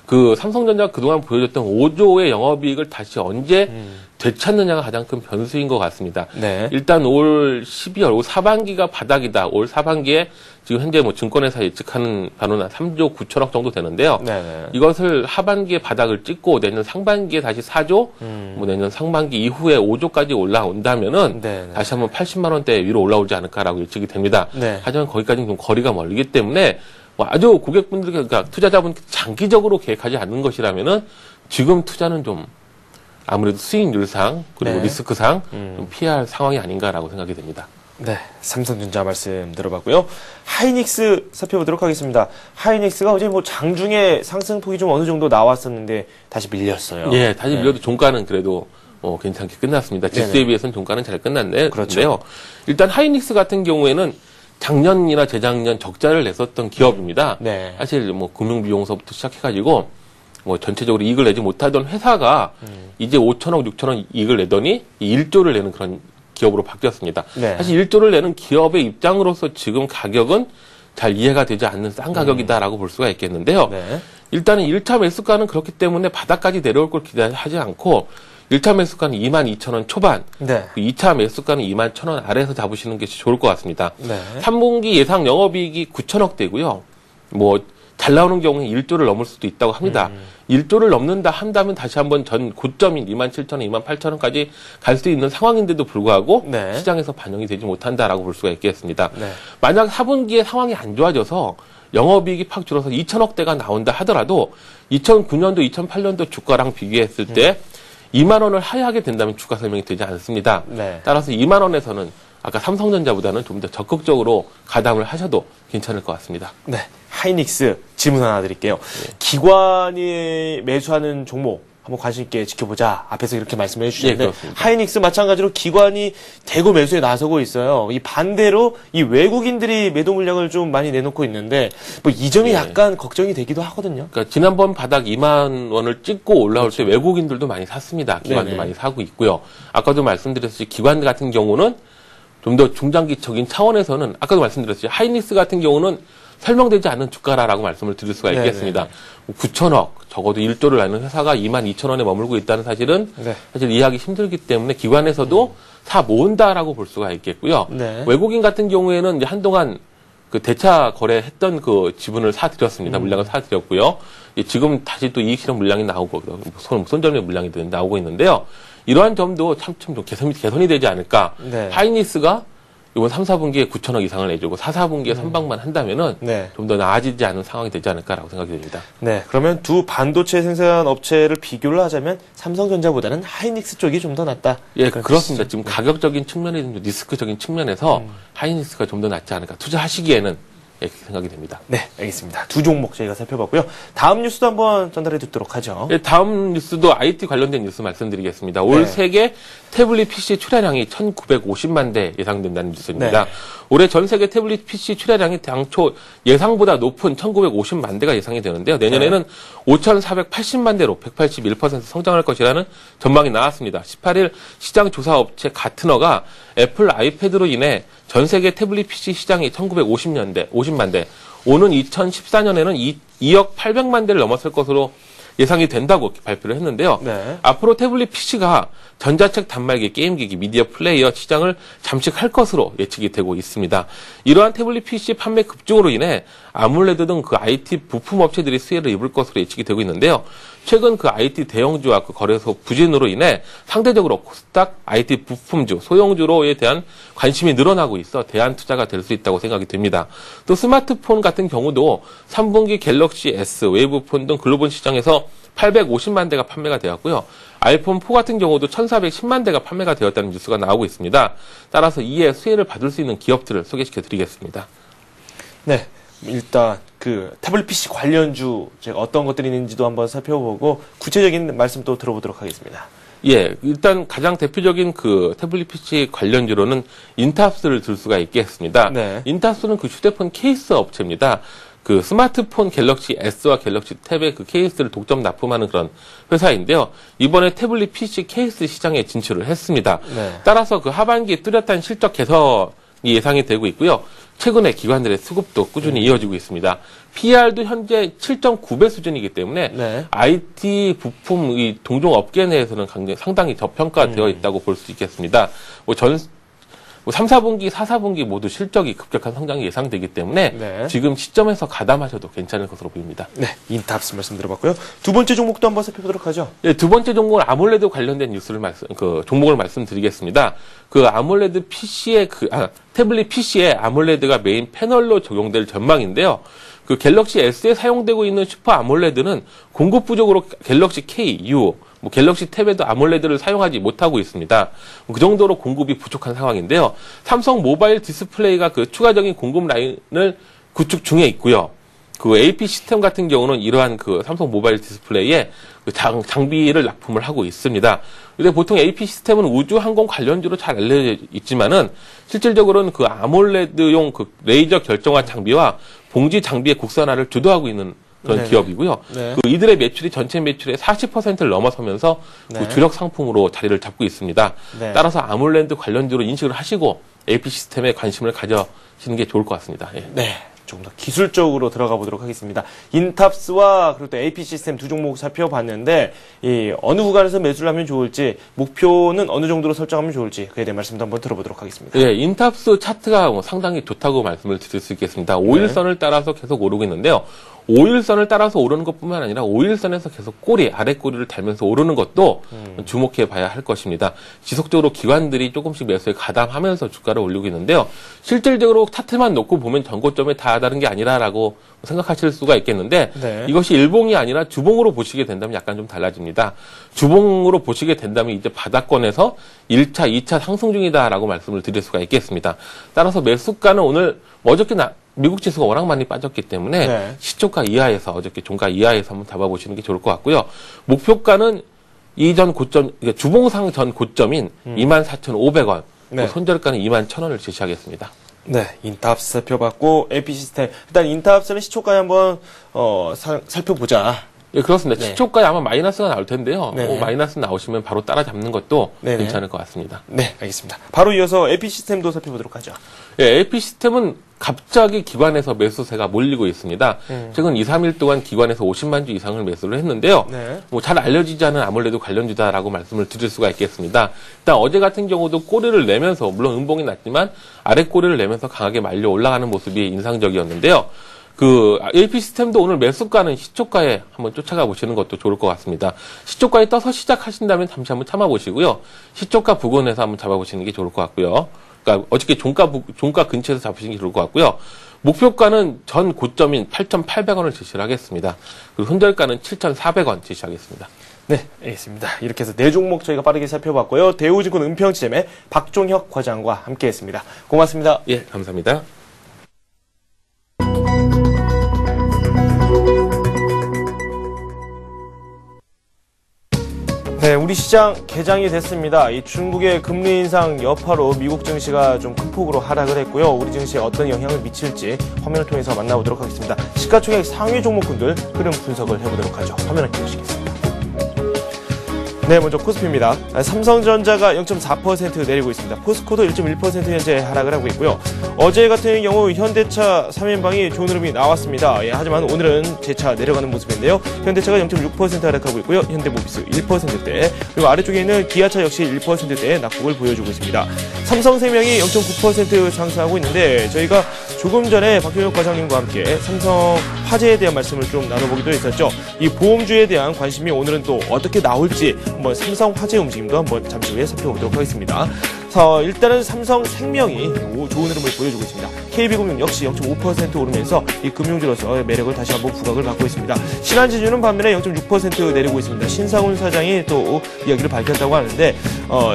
그 삼성전자가 그동안 보여줬던 5조의 영업이익을 다시 언제 되찾느냐가 가장 큰 변수인 것 같습니다. 네. 일단 올 12월, 올 사반기가 바닥이다. 올 사반기에 지금 현재 증권회사 예측하는 바로는 3조 9천억 정도 되는데요. 네네. 이것을 하반기에 바닥을 찍고 내년 상반기에 다시 4조, 내년 상반기 이후에 5조까지 올라온다면은 네네. 다시 한번 80만 원대 위로 올라오지 않을까라고 예측이 됩니다. 네. 하지만 거기까지는 좀 거리가 멀기 때문에 아주 고객분들, 그러니까 투자자분 장기적으로 계획하지 않는 것이라면은 지금 투자는 좀 아무래도 수익률상 그리고 네. 리스크상 좀 피해야 할 상황이 아닌가라고 생각이 됩니다. 네, 삼성전자 말씀 들어봤고요. 하이닉스 살펴보도록 하겠습니다. 하이닉스가 어제 장중에 상승폭이 좀 어느 정도 나왔었는데 다시 밀렸어요. 예, 다시 밀려도 종가는 그래도 괜찮게 끝났습니다. 지수에 네네. 비해서는 종가는 잘 끝났는데요. 그렇죠. 일단 하이닉스 같은 경우에는 작년이나 재작년 적자를 냈었던 기업입니다. 네. 사실 금융비용서부터 시작해가지고 전체적으로 이익을 내지 못하던 회사가 이제 5천억, 6천억 이익을 내더니 1조를 내는 그런 기업으로 바뀌었습니다. 네. 사실 1조를 내는 기업의 입장으로서 지금 가격은 잘 이해가 되지 않는 싼 가격이다라고 볼 수가 있겠는데요. 네. 일단은 1차 매수가는 그렇기 때문에 바닥까지 내려올 걸 기대하지 않고 1차 매수가는 22,000원 초반, 네. 2차 매수가는 21,000원 아래에서 잡으시는 게 좋을 것 같습니다. 네. 3분기 예상 영업이익이 9천억 대고요. 잘 나오는 경우에 1조를 넘을 수도 있다고 합니다. 1조를 넘는다 한다면 다시 한번 전 고점인 27,000원, 28,000원까지 갈 수 있는 상황인데도 불구하고 네. 시장에서 반영이 되지 못한다라고 볼 수가 있겠습니다. 네. 만약 4분기에 상황이 안 좋아져서 영업이익이 팍 줄어서 2천억대가 나온다 하더라도 2009년도, 2008년도 주가랑 비교했을 때 2만 원을 하회하게 된다면 주가 설명이 되지 않습니다. 네. 따라서 2만 원에서는 아까 삼성전자보다는 좀 더 적극적으로 가담을 하셔도 괜찮을 것 같습니다. 네. 하이닉스 질문 하나 드릴게요. 기관이 매수하는 종목 한번 관심 있게 지켜보자. 앞에서 이렇게 말씀을 해주셨는데 예, 하이닉스 마찬가지로 기관이 대거 매수에 나서고 있어요. 이 반대로 이 외국인들이 매도 물량을 좀 많이 내놓고 있는데 뭐 이 점이 예. 약간 걱정이 되기도 하거든요. 그러니까 지난번 바닥 2만 원을 찍고 올라올 때 외국인들도 많이 샀습니다. 기관도 네네. 많이 사고 있고요. 아까도 말씀드렸듯이 기관 같은 경우는 좀 더 중장기적인 차원에서는 아까도 말씀드렸듯이 하이닉스 같은 경우는 설명되지 않는 주가라고 말씀을 드릴 수가 네네. 있겠습니다. 9천억, 적어도 1조를 내는 회사가 2만 2천 원에 머물고 있다는 사실은 네. 사실 이해하기 힘들기 때문에 기관에서도 사 모은다라고 볼 수가 있겠고요. 네. 외국인 같은 경우에는 이제 한동안 그 대차 거래했던 그 지분을 사들였습니다. 물량을 사들였고요. 지금 다시 또 이익 실현 물량이 나오고 손절매 물량이 나오고 있는데요. 이러한 점도 참 좀 개선이 되지 않을까. 네. 하이닉스가 이번 3, 4분기에 9천억 이상을 내주고 4, 4분기에 선방만 한다면은 네. 좀 더 나아지지 않은 상황이 되지 않을까라고 생각이 됩니다. 네, 그러면 두 반도체 생산 업체를 비교를 하자면 삼성전자보다는 하이닉스 쪽이 좀 더 낫다. 예, 그렇습니다. 지금 가격적인 측면이든 리스크적인 측면에서 하이닉스가 좀 더 낫지 않을까. 투자하시기에는 이렇게 생각이 됩니다. 네, 알겠습니다. 두 종목 저희가 살펴봤고요. 다음 뉴스도 한번 전달해 듣도록 하죠. 예, 다음 뉴스도 IT 관련된 뉴스 말씀드리겠습니다. 올 네. 세계 태블릿 PC 출하량이 1950만 대 예상된다는 뉴스입니다. 네. 올해 전 세계 태블릿 PC 출하량이 당초 예상보다 높은 1950만 대가 예상이 되는데요. 내년에는 5480만 대로 181% 성장할 것이라는 전망이 나왔습니다. 18일 시장 조사 업체 가트너가 애플 아이패드로 인해 전 세계 태블릿 PC 시장이 50만 대, 오는 2014년에는 2억 800만 대를 넘었을 것으로 예상이 된다고 발표를 했는데요. 네. 앞으로 태블릿 PC가 전자책, 단말기, 게임기기, 미디어 플레이어 시장을 잠식할 것으로 예측이 되고 있습니다. 이러한 태블릿 PC 판매 급증으로 인해 아몰레드 등 그 IT 부품 업체들이 수혜를 입을 것으로 예측이 되고 있는데요. 최근 그 IT 대형주와 그 거래소 부진으로 인해 상대적으로 코스닥 IT 부품주, 소형주로에 대한 관심이 늘어나고 있어 대안 투자가 될 수 있다고 생각이 됩니다. 또 스마트폰 같은 경우도 3분기 갤럭시 S, 웨이브폰 등 글로벌 시장에서 850만 대가 판매가 되었고요. 아이폰 4 같은 경우도 1410만 대가 판매가 되었다는 뉴스가 나오고 있습니다. 따라서 이에 수혜를 받을 수 있는 기업들을 소개시켜 드리겠습니다. 네. 일단 그 태블릿 PC 관련주 제가 어떤 것들이 있는지도 한번 살펴보고 구체적인 말씀 또 들어보도록 하겠습니다. 예, 일단 가장 대표적인 그 태블릿 PC 관련주로는 인탑스를 들 수가 있겠습니다. 네. 인탑스는 그 휴대폰 케이스 업체입니다. 그 스마트폰 갤럭시 S와 갤럭시 탭의 그 케이스를 독점 납품하는 그런 회사인데요. 이번에 태블릿 PC 케이스 시장에 진출을 했습니다. 네. 따라서 그 하반기에 뚜렷한 실적 개선이 예상이 되고 있고요. 최근에 기관들의 수급도 꾸준히 이어지고 있습니다. PR도 현재 7.9배 수준이기 때문에 네. IT 부품 이 동종 업계 내에서는 상당히 저평가되어 있다고 볼 수 있겠습니다. 3, 4분기, 4, 4분기 모두 실적이 급격한 성장이 예상되기 때문에 네. 지금 시점에서 가담하셔도 괜찮을 것으로 보입니다. 네, 인탑스 말씀 들어봤고요. 두 번째 종목도 한번 살펴보도록 하죠. 예, 두 번째 종목은 아몰레드 관련된 뉴스를 종목을 말씀드리겠습니다. 그 아몰레드 PC의 태블릿 PC에 아몰레드가 메인 패널로 적용될 전망인데요. 그 갤럭시 S에 사용되고 있는 슈퍼 아몰레드는 공급 부족으로 갤럭시 K, U, 갤럭시 탭에도 아몰레드를 사용하지 못하고 있습니다. 그 정도로 공급이 부족한 상황인데요. 삼성 모바일 디스플레이가 그 추가적인 공급 라인을 구축 중에 있고요. 그 AP 시스템 같은 경우는 이러한 그 삼성 모바일 디스플레이에 그 장비를 납품을 하고 있습니다. 근데 보통 AP 시스템은 우주 항공 관련주로 잘 알려져 있지만은 실질적으로는 그 아몰레드용 그 레이저 결정화 장비와 봉지 장비의 국산화를 주도하고 있는 그런 네네. 기업이고요. 네. 그 이들의 매출이 전체 매출의 40%를 넘어서면서 네. 그 주력 상품으로 자리를 잡고 있습니다. 네. 따라서 아몰레드 관련주로 인식을 하시고 AP 시스템에 관심을 가져시는 게 좋을 것 같습니다. 예. 네. 조금 더 기술적으로 들어가 보도록 하겠습니다. 인탑스와 그리고 또 AP 시스템 두 종목 살펴봤는데 이 어느 구간에서 매수를 하면 좋을지 목표는 어느 정도로 설정하면 좋을지 그에 대한 말씀도 한번 들어보도록 하겠습니다. 예, 인탑스 차트가 상당히 좋다고 말씀을 드릴 수 있겠습니다. 5일선을 따라서 계속 오르고 있는데요. 5일선을 따라서 오르는 것뿐만 아니라 5일선에서 계속 아래 꼬리를 달면서 오르는 것도 주목해 봐야 할 것입니다. 지속적으로 기관들이 조금씩 매수에 가담하면서 주가를 올리고 있는데요. 실질적으로 차트만 놓고 보면 전고점에 다다른 게 아니라라고 생각하실 수가 있겠는데 네. 이것이 일봉이 아니라 주봉으로 보시게 된다면 약간 좀 달라집니다. 주봉으로 보시게 된다면 이제 바닥권에서 1차, 2차 상승 중이다라고 말씀을 드릴 수가 있겠습니다. 따라서 매수가는 오늘 어저께 미국 지수가 워낙 많이 빠졌기 때문에 네. 시초가 이하에서 어저께 종가 이하에서 한번 잡아보시는 게 좋을 것 같고요. 목표가는 이전 고점, 그러니까 주봉상 전 고점인 24,500원, 네. 손절가는 21,000원을 제시하겠습니다. 네, 인탑스 살펴봤고 AP 시스템 일단 인탑스는 시초가에 한번 살펴보자. 예, 그렇습니다. 네. 시초가에 아마 마이너스가 나올 텐데요. 네. 마이너스 나오시면 바로 따라잡는 것도 네네. 괜찮을 것 같습니다. 네, 알겠습니다. 바로 이어서 AP 시스템도 살펴보도록 하죠. 예, AP 시스템은 갑자기 기관에서 매수세가 몰리고 있습니다. 최근 2, 3일 동안 기관에서 50만 주 이상을 매수를 했는데요. 네. 잘 알려지지 않은 아무래도 관련주다라고 말씀을 드릴 수가 있겠습니다. 일단 어제 같은 경우도 꼬리를 내면서 물론 음봉이 났지만 아래 꼬리를 내면서 강하게 말려 올라가는 모습이 인상적이었는데요. AP 시스템도 오늘 매수가는 시초가에 한번 쫓아가 보시는 것도 좋을 것 같습니다. 시초가에 떠서 시작하신다면 잠시 한번 참아보시고요. 시초가 부근에서 한번 잡아보시는 게 좋을 것 같고요. 그러니까 어저께 종가 근처에서 잡으시는 게 좋을 것 같고요. 목표가는 전 고점인 8,800원을 제시를 하겠습니다. 그리고 손절가는 7,400원 제시하겠습니다. 네, 알겠습니다. 이렇게 해서 네 종목 저희가 빠르게 살펴봤고요. 대우증권 은평지점의 박종혁 과장과 함께했습니다. 고맙습니다. 예, 감사합니다. 네, 우리 시장 개장이 됐습니다. 이 중국의 금리 인상 여파로 미국 증시가 좀 큰 폭으로 하락을 했고요. 우리 증시에 어떤 영향을 미칠지 화면을 통해서 만나보도록 하겠습니다. 시가총액 상위 종목군들 흐름 분석을 해보도록 하죠. 화면을 띄우시겠습니다. 네, 먼저 코스피입니다. 삼성전자가 0.4% 내리고 있습니다. 포스코도 1.1% 현재 하락을 하고 있고요. 어제 같은 경우 현대차 3연방이 좋은 흐름이 나왔습니다. 예, 하지만 오늘은 재차 내려가는 모습인데요. 현대차가 0.6% 하락하고 있고요. 현대모비스 1%대, 그리고 아래쪽에 있는 기아차 역시 1%대의 낙폭을 보여주고 있습니다. 삼성생명이 0.9% 상승하고 있는데 저희가 조금 전에 박종혁 과장님과 함께 삼성 화재에 대한 말씀을 좀 나눠보기도 했었죠. 이 보험주에 대한 관심이 오늘은 또 어떻게 나올지 한번 삼성 화재 움직임도 한번 잠시 후에 살펴보도록 하겠습니다. 일단은 삼성생명이 좋은 흐름을 보여주고 있습니다. KB금융 역시 0.5% 오르면서 이 금융주로서 매력을 다시 한번 부각을 받고 있습니다. 신한지주는 반면에 0.6% 내리고 있습니다. 신상훈 사장이 또 이야기를 밝혔다고 하는데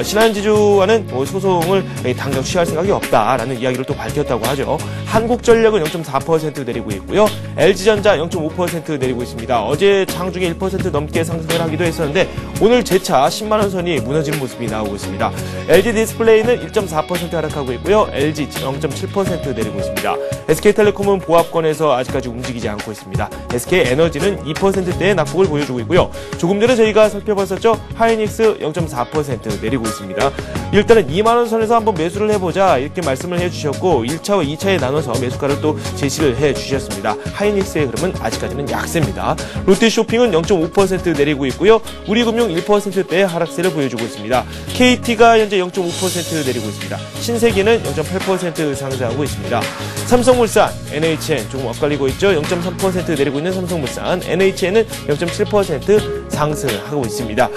신한지주와는 소송을 당장 취할 생각이 없다라는 이야기를 또 밝혔다고 하죠. 한국전력은 0.4% 내리고 있고요. LG전자 0.5% 내리고 있습니다. 어제 장중에 1% 넘게 상승을 하기도 했었는데 오늘 재차 10만원 선이 무너지는 모습이 나오고 있습니다. LG디스플레이는 1.4% 하락하고 있고요. LG 0.7% 내리고 있습니다. SK텔레콤은 보합권에서 아직까지 움직이지 않고 있습니다. SK에너지는 2%대의 낙폭을 보여주고 있고요. 조금 전에 저희가 살펴봤었죠. 하이닉스 0.4% 내리고 있습니다. 일단은 2만원 선에서 한번 매수를 해보자 이렇게 말씀을 해주셨고 1차와 2차에 나눠서 매수가를 또 제시를 해주셨습니다. 하이닉스의 흐름은 아직까지는 약세입니다. 롯데쇼핑은 0.5% 내리고 있고요. 우리금융 1%대의 하락세를 보여주고 있습니다. KT가 현재 0.5% 내리고 있습니다. 신세계는 0.8% 상승하고 있습니다. 삼성물산, NHN 조금 엇갈리고 있죠. 0.3% 내리고 있는 삼성물산, NHN은 0.7% 상승하고 있습니다.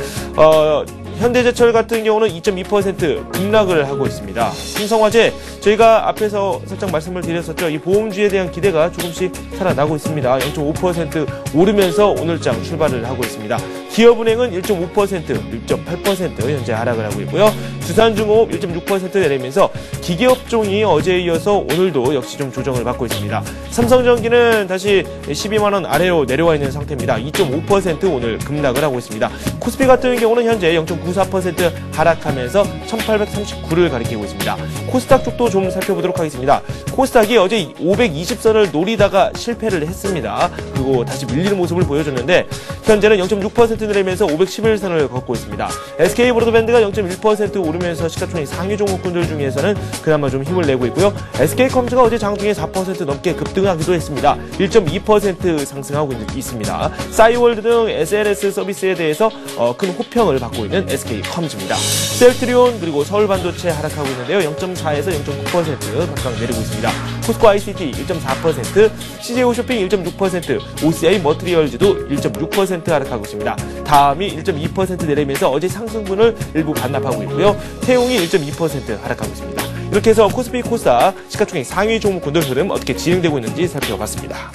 현대제철 같은 경우는 2.2% 급락을 하고 있습니다. 삼성화재 저희가 앞에서 살짝 말씀을 드렸었죠. 이 보험주에 대한 기대가 조금씩 살아나고 있습니다. 0.5% 오르면서 오늘장 출발을 하고 있습니다. 기업은행은 1.5%, 1.8% 현재 하락을 하고 있고요. 두산중공업 1.6% 내리면서 기계업종이 어제에 이어서 오늘도 역시 좀 조정을 받고 있습니다. 삼성전기는 다시 12만원 아래로 내려와 있는 상태입니다. 2.5% 오늘 급락을 하고 있습니다. 코스피 같은 경우는 현재 0.94% 하락하면서 1839를 가리키고 있습니다. 코스닥 쪽도 좀 살펴보도록 하겠습니다. 코스닥이 어제 520선을 노리다가 실패를 했습니다. 그리고 다시 밀리는 모습을 보여줬는데 현재는 0.6% 내리면서 511선을 걷고 있습니다. SK브로드밴드가 0.1% 오르면서 시가총액 상위 종목군들 중에서는 그나마 좀 힘을 내고 있고요. SK컴즈가 어제 장중에 4% 넘게 급등하기도 했습니다. 1.2% 상승하고 있습니다. 싸이월드 등 SLS 서비스에 대해서 큰 호평을 받고 있는 SK컴즈입니다. 셀트리온 그리고 서울반도체 하락하고 있는데요. 0.4에서 0.9% 각각 내리고 있습니다. 포스코 ICT 1.4%, CJ호쇼핑 1.6%, OCI 머트리얼즈도 1.6% 하락하고 있습니다. 다음이 1.2% 내리면서 어제 상승분을 일부 반납하고 있고요. 태용이 1.2% 하락하고 있습니다. 이렇게 해서 코스피, 코스닥, 시가총액 상위 종목군들 흐름 어떻게 진행되고 있는지 살펴봤습니다.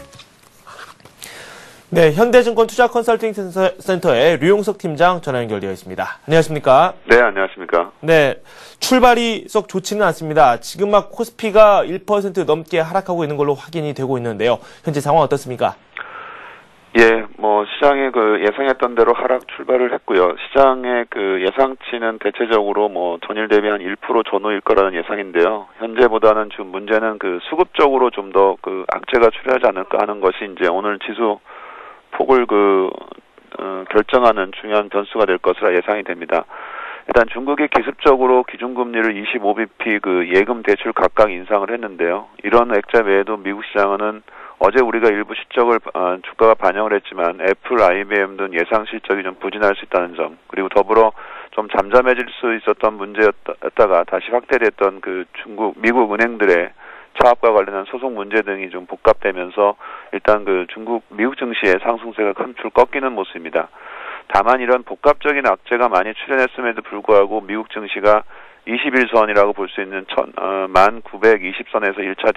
네, 현대증권 투자 컨설팅 센터의 류용석 팀장 전화 연결되어 있습니다. 안녕하십니까? 네, 안녕하십니까? 네, 출발이 썩 좋지는 않습니다. 지금 막 코스피가 1% 넘게 하락하고 있는 걸로 확인이 되고 있는데요. 현재 상황 어떻습니까? 예, 뭐 시장이 그 예상했던 대로 하락 출발을 했고요. 시장의 그 예상치는 대체적으로 뭐 전일 대비 한 1% 전후일 거라는 예상인데요. 현재보다는 좀 문제는 그 수급적으로 좀 더 그 악재가 출현하지 않을까 하는 것이 이제 오늘 지수 폭을 결정하는 중요한 변수가 될 것으로 예상이 됩니다. 일단 중국이 기습적으로 기준금리를 25bp 그 예금 대출 각각 인상을 했는데요. 이런 액자 외에도 미국 시장은 어제 우리가 일부 실적을 주가가 반영을 했지만 애플, IBM 등 예상 실적이 좀 부진할 수 있다는 점, 그리고 더불어 좀 잠잠해질 수 있었던 문제였다가 다시 확대됐던 그 미국 은행들의 차압과 관련한 소송 문제 등이 좀 복합되면서 일단 그 미국 증시의 상승세가 큰 꺾이는 모습입니다. 다만 이런 복합적인 악재가 많이 출현했음에도 불구하고 미국 증시가 21선이라고 볼 수 있는 1920선에서 1차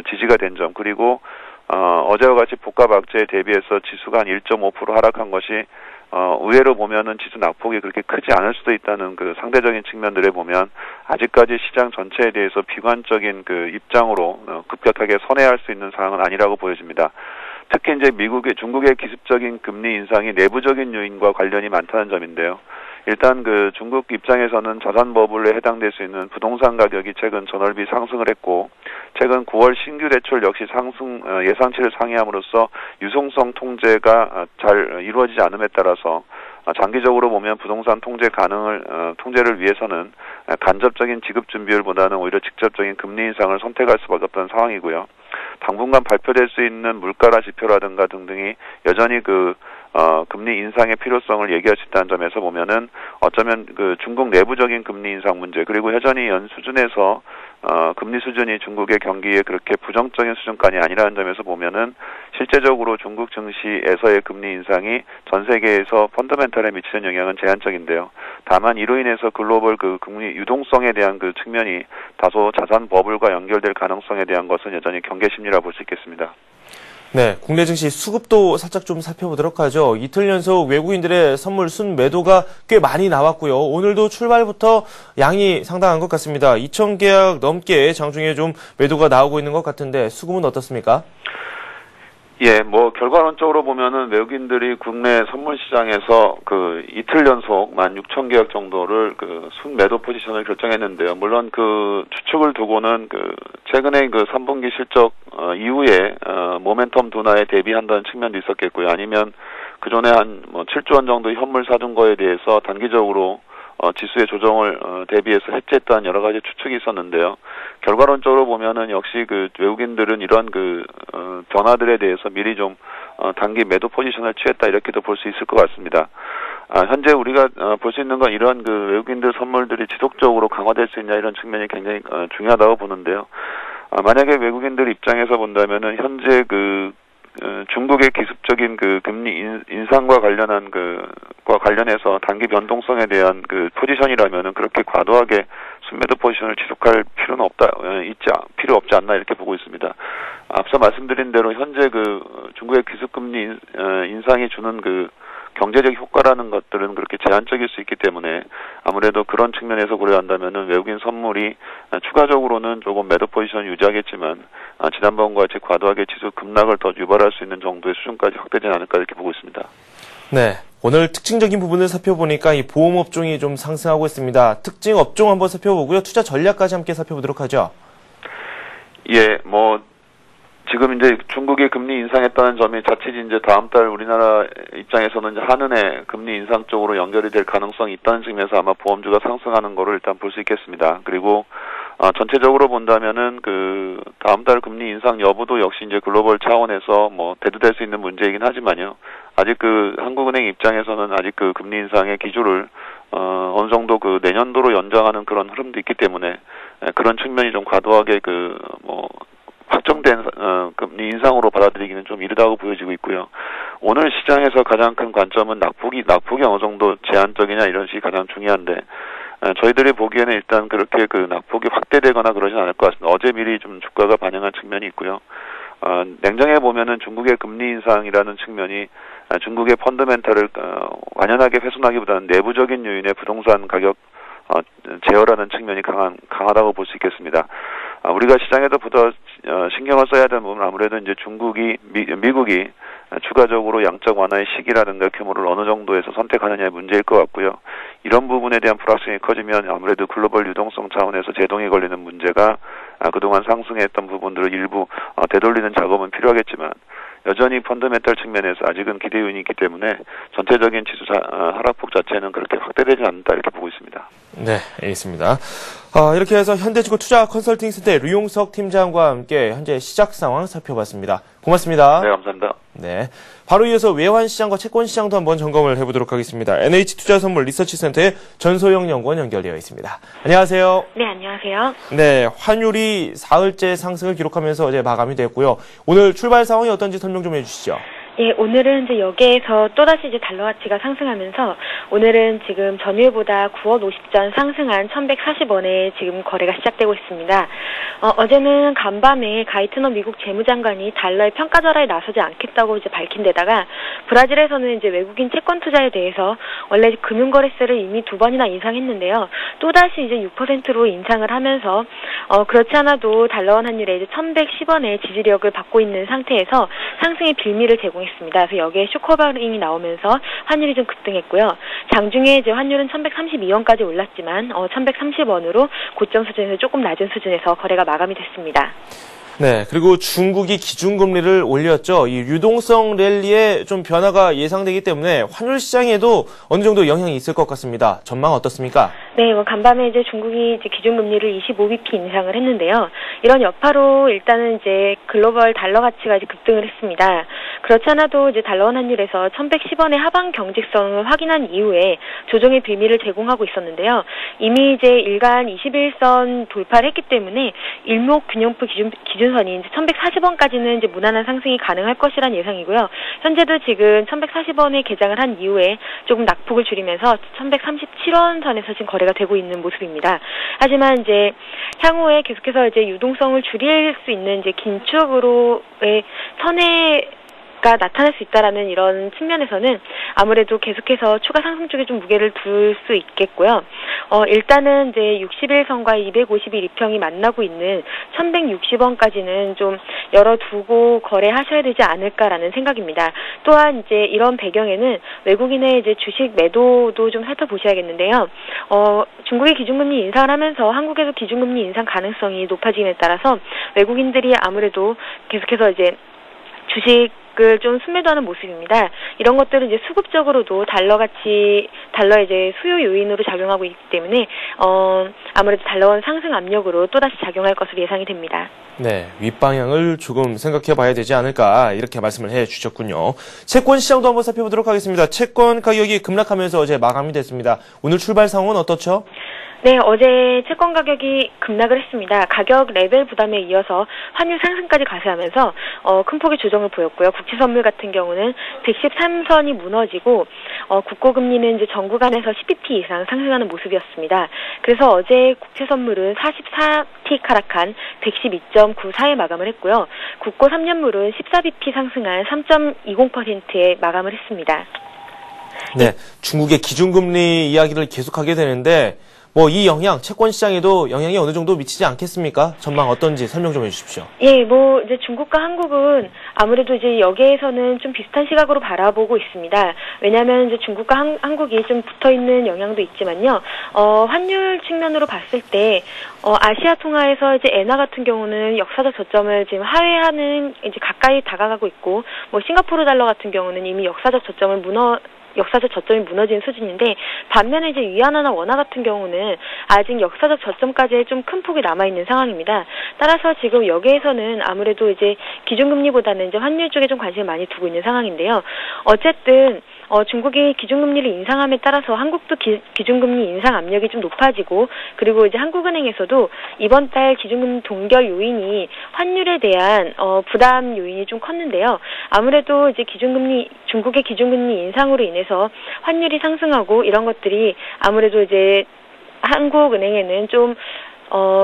지지가 된 점, 그리고 어제와 같이 복합 악재에 대비해서 지수가 한 1.5% 하락한 것이 의외로 보면은 지수 낙폭이 그렇게 크지 않을 수도 있다는 그 상대적인 측면들에 보면 아직까지 시장 전체에 대해서 비관적인 그 입장으로 급격하게 선회할 수 있는 상황은 아니라고 보여집니다. 특히 이제 중국의 기습적인 금리 인상이 내부적인 요인과 관련이 많다는 점인데요. 일단 그 중국 입장에서는 자산 버블에 해당될 수 있는 부동산 가격이 최근 전월비 상승을 했고, 최근 9월 신규 대출 역시 예상치를 상회함으로써 유동성 통제가 잘 이루어지지 않음에 따라서 장기적으로 보면 부동산 통제를 위해서는 간접적인 지급 준비율보다는 오히려 직접적인 금리 인상을 선택할 수밖에 없다는 상황이고요. 당분간 발표될 수 있는 물가라 지표라든가 등등이 여전히 금리 인상의 필요성을 얘기할 수 있다는 점에서 보면은 어쩌면 그 중국 내부적인 금리 인상 문제, 그리고 여전히 연 수준에서 금리 수준이 중국의 경기에 그렇게 부정적인 수준까지 아니라는 점에서 보면은 실제적으로 중국 증시에서의 금리 인상이 전 세계에서 펀더멘털에 미치는 영향은 제한적인데요. 다만 이로 인해서 글로벌 그 금리 유동성에 대한 그 측면이 다소 자산 버블과 연결될 가능성에 대한 것은 여전히 경계 심리라 볼 수 있겠습니다. 네, 국내 증시 수급도 살짝 좀 살펴보도록 하죠. 이틀 연속 외국인들의 선물 순매도가 꽤 많이 나왔고요. 오늘도 출발부터 양이 상당한 것 같습니다. 2,000계약 넘게 장중에 좀 매도가 나오고 있는 것 같은데 수급은 어떻습니까? 예, 뭐 결과론적으로 보면은 외국인들이 국내 선물 시장에서 그 이틀 연속 16,000계약 정도를 그 순매도 포지션을 결정했는데요. 물론 그 추측을 두고는 그 최근에 그 3분기 실적 이후에 모멘텀 둔화에 대비한다는 측면도 있었겠고요. 아니면 그 전에 한 7조 원 정도 현물 사둔 거에 대해서 단기적으로 지수의 조정을 대비해서 해체했다는 여러 가지 추측이 있었는데요. 결과론적으로 보면은 역시 그 외국인들은 이런 변화들에 대해서 미리 좀 단기 매도 포지션을 취했다, 이렇게도 볼 수 있을 것 같습니다. 현재 우리가 볼 수 있는 건 이런 그 외국인들 선물들이 지속적으로 강화될 수 있냐, 이런 측면이 굉장히 중요하다고 보는데요. 만약에 외국인들 입장에서 본다면은 현재 중국의 기습적인 금리 인상과 관련해서 단기 변동성에 대한 포지션이라면은 그렇게 과도하게 순매도 포지션을 지속할 필요는 필요 없지 않나, 이렇게 보고 있습니다. 앞서 말씀드린 대로 현재 중국의 기습금리 인상이 주는 경제적 효과라는 것들은 그렇게 제한적일 수 있기 때문에 아무래도 그런 측면에서 고려한다면은 외국인 선물이 추가적으로는 조금 매도 포지션을 유지하겠지만 지난번과 같이 과도하게 지수 급락을 더 유발할 수 있는 정도의 수준까지 확대되지 않을까, 이렇게 보고 있습니다. 네. 오늘 특징적인 부분을 살펴보니까 이 보험업종이 좀 상승하고 있습니다. 특징 업종 한번 살펴보고요. 투자 전략까지 함께 살펴보도록 하죠. 예, 지금 이제 중국이 금리 인상했다는 점이 자칫 이제 다음 달 우리나라 입장에서는 이제 한은의 금리 인상 쪽으로 연결이 될 가능성이 있다는 측면에서 아마 보험주가 상승하는 거를 일단 볼 수 있겠습니다. 그리고 전체적으로 본다면은 다음 달 금리 인상 여부도 역시 이제 글로벌 차원에서 대두될 수 있는 문제이긴 하지만요. 아직 한국은행 입장에서는 아직 금리 인상의 기조를 어느 정도 내년도로 연장하는 그런 흐름도 있기 때문에 그런 측면이 좀 과도하게 확정된 금리 인상으로 받아들이기는 좀 이르다고 보여지고 있고요. 오늘 시장에서 가장 큰 관점은 낙폭이 어느 정도 제한적이냐, 이런 식이 가장 중요한데 저희들이 보기에는 일단 그렇게 낙폭이 확대되거나 그러진 않을 것 같습니다. 어제 미리 좀 주가가 반영한 측면이 있고요. 냉정해 보면은 중국의 금리 인상이라는 측면이 중국의 펀더멘털을 완연하게 훼손하기보다는 내부적인 요인의 부동산 가격 제어라는 측면이 강하다고 볼 수 있겠습니다. 우리가 시장에도 보다 신경을 써야 되는 부분은 아무래도 이제 미국이 추가적으로 양적 완화의 시기라든가 규모를 어느 정도에서 선택하느냐의 문제일 것 같고요. 이런 부분에 대한 불확실성이 커지면 아무래도 글로벌 유동성 차원에서 제동이 걸리는 문제가 그동안 상승했던 부분들을 일부 되돌리는 작업은 필요하겠지만 여전히 펀더멘탈 측면에서 아직은 기대 요인이 있기 때문에 전체적인 지수 하락폭 자체는 그렇게 확대되지 않는다 이렇게 보고 있습니다. 네, 알겠습니다. 이렇게 해서 현대지구 투자 컨설팅 센터의 류용석 팀장과 함께 현재 시작 상황 살펴봤습니다. 고맙습니다. 네, 감사합니다. 네, 바로 이어서 외환시장과 채권시장도 한번 점검을 해보도록 하겠습니다. NH투자선물 리서치센터의 전소영 연구원 연결되어 있습니다. 안녕하세요. 네, 안녕하세요. 네, 환율이 사흘째 상승을 기록하면서 어제 마감이 됐고요. 오늘 출발 상황이 어떤지 설명 좀 해주시죠. 예, 오늘은 이제 여기에서 또다시 이제 달러 가치가 상승하면서 오늘은 지금 전일보다 9원 50전 상승한 1140원에 지금 거래가 시작되고 있습니다. 어제는 간밤에 가이트너 미국 재무장관이 달러의 평가절하에 나서지 않겠다고 이제 밝힌 데다가 브라질에서는 이제 외국인 채권 투자에 대해서 원래 금융거래세를 이미 2번이나 인상했는데요. 또다시 이제 6%로 인상을 하면서 그렇지 않아도 달러원 환율에 이제 1110원의 지지력을 받고 있는 상태에서 상승의 빌미를 제공했습니다. 그래서 여기에 쇼커버링이 나오면서 환율이 좀 급등했고요. 장중에 이제 환율은 1132원까지 올랐지만 1130원으로 고점 수준에서 조금 낮은 수준에서 거래가 마감이 됐습니다. 네, 그리고 중국이 기준금리를 올렸죠. 이 유동성 랠리에 좀 변화가 예상되기 때문에 환율 시장에도 어느 정도 영향이 있을 것 같습니다. 전망 어떻습니까? 네, 간밤에 이제 중국이 이제 기준금리를 25bp 인상을 했는데요. 이런 여파로 일단은 이제 글로벌 달러 가치가 이제 급등을 했습니다. 그렇지 않아도 이제 달러 환율에서 1110원의 하방 경직성을 확인한 이후에 조정의 빌미를 제공하고 있었는데요. 이미 이제 일간 21선 돌파를 했기 때문에 일목균형표 기준선이 이제 1140원까지는 이제 무난한 상승이 가능할 것이란 예상이고요. 현재도 지금 1140원에 개장을 한 이후에 조금 낙폭을 줄이면서 1137원 선에서 지금 거래가 되고 있는 모습입니다. 하지만 이제 향후에 계속해서 이제 유동성을 줄일 수 있는 이제 긴축으로의 선회가 나타날 수 있다라는 이런 측면에서는 아무래도 계속해서 추가 상승 쪽에 좀 무게를 둘 수 있겠고요. 일단은 이제 61선과 251 2평이 만나고 있는 1160원까지는 좀 열어두고 거래하셔야 되지 않을까라는 생각입니다. 또한 이제 이런 배경에는 외국인의 이제 주식 매도도 좀 살펴보셔야겠는데요. 중국이 기준금리 인상을 하면서 한국에도 기준금리 인상 가능성이 높아짐에 따라서 외국인들이 아무래도 계속해서 이제 주식을 좀 순매도하는 모습입니다. 이런 것들은 이제 수급적으로도 달러의 이제 수요 요인으로 작용하고 있기 때문에 아무래도 달러원 상승 압력으로 또다시 작용할 것으로 예상이 됩니다. 네, 윗방향을 조금 생각해 봐야 되지 않을까 이렇게 말씀을 해 주셨군요. 채권 시장도 한번 살펴보도록 하겠습니다. 채권 가격이 급락하면서 어제 마감이 됐습니다. 오늘 출발 상황은 어떻죠? 네, 어제 채권 가격이 급락을 했습니다. 가격 레벨 부담에 이어서 환율 상승까지 가세하면서 큰 폭의 조정을 보였고요. 국채선물 같은 경우는 113선이 무너지고 국고금리는 이제 전구간에서 10bp 이상 상승하는 모습이었습니다. 그래서 어제 국채선물은 44틱 하락한 112.94에 마감을 했고요. 국고 3년물은 14bp 상승한 3.20%에 마감을 했습니다. 네, 중국의 기준금리 이야기를 계속하게 되는데 이 영향, 채권 시장에도 영향이 어느 정도 미치지 않겠습니까? 전망 어떤지 설명 좀 해주십시오. 예, 이제 중국과 한국은 아무래도 이제 여기에서는 좀 비슷한 시각으로 바라보고 있습니다. 왜냐하면 이제 중국과 한국이 좀 붙어 있는 영향도 있지만요. 환율 측면으로 봤을 때, 아시아 통화에서 이제 엔화 같은 경우는 역사적 저점을 지금 하회하는 이제 가까이 다가가고 있고, 싱가포르 달러 같은 경우는 이미 역사적 저점이 무너진 수준인데 반면에 이제 위안화나 원화 같은 경우는 아직 역사적 저점까지 좀 큰 폭이 남아있는 상황입니다. 따라서 지금 여기에서는 아무래도 이제 기준금리보다는 이제 환율 쪽에 좀 관심을 많이 두고 있는 상황인데요. 어쨌든 중국이 기준금리를 인상함에 따라서 한국도 기준금리 인상 압력이 좀 높아지고 그리고 이제 한국은행에서도 이번 달 기준금리 동결 요인이 환율에 대한 부담 요인이 좀 컸는데요. 아무래도 이제 중국의 기준금리 인상으로 인해서 환율이 상승하고 이런 것들이 아무래도 이제 한국은행에는 좀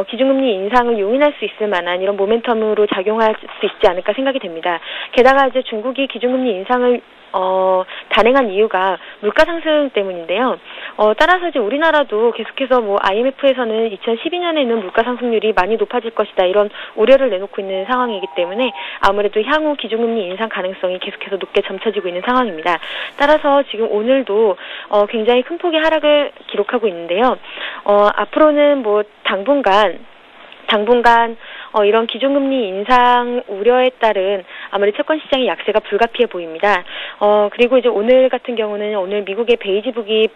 기준금리 인상을 용인할 수 있을 만한 이런 모멘텀으로 작용할 수 있지 않을까 생각이 됩니다. 게다가 이제 중국이 기준금리 인상을 단행한 이유가 물가 상승 때문인데요. 따라서 이제 우리나라도 계속해서 뭐 IMF에서는 2012년에는 물가 상승률이 많이 높아질 것이다 이런 우려를 내놓고 있는 상황이기 때문에 아무래도 향후 기준금리 인상 가능성이 계속해서 높게 점쳐지고 있는 상황입니다. 따라서 지금 오늘도 굉장히 큰 폭의 하락을 기록하고 있는데요. 앞으로는 뭐 당분간 이런 기준금리 인상 우려에 따른 아무래도 채권 시장의 약세가 불가피해 보입니다. 그리고 이제 오늘 같은 경우는 오늘 미국의 베이지북이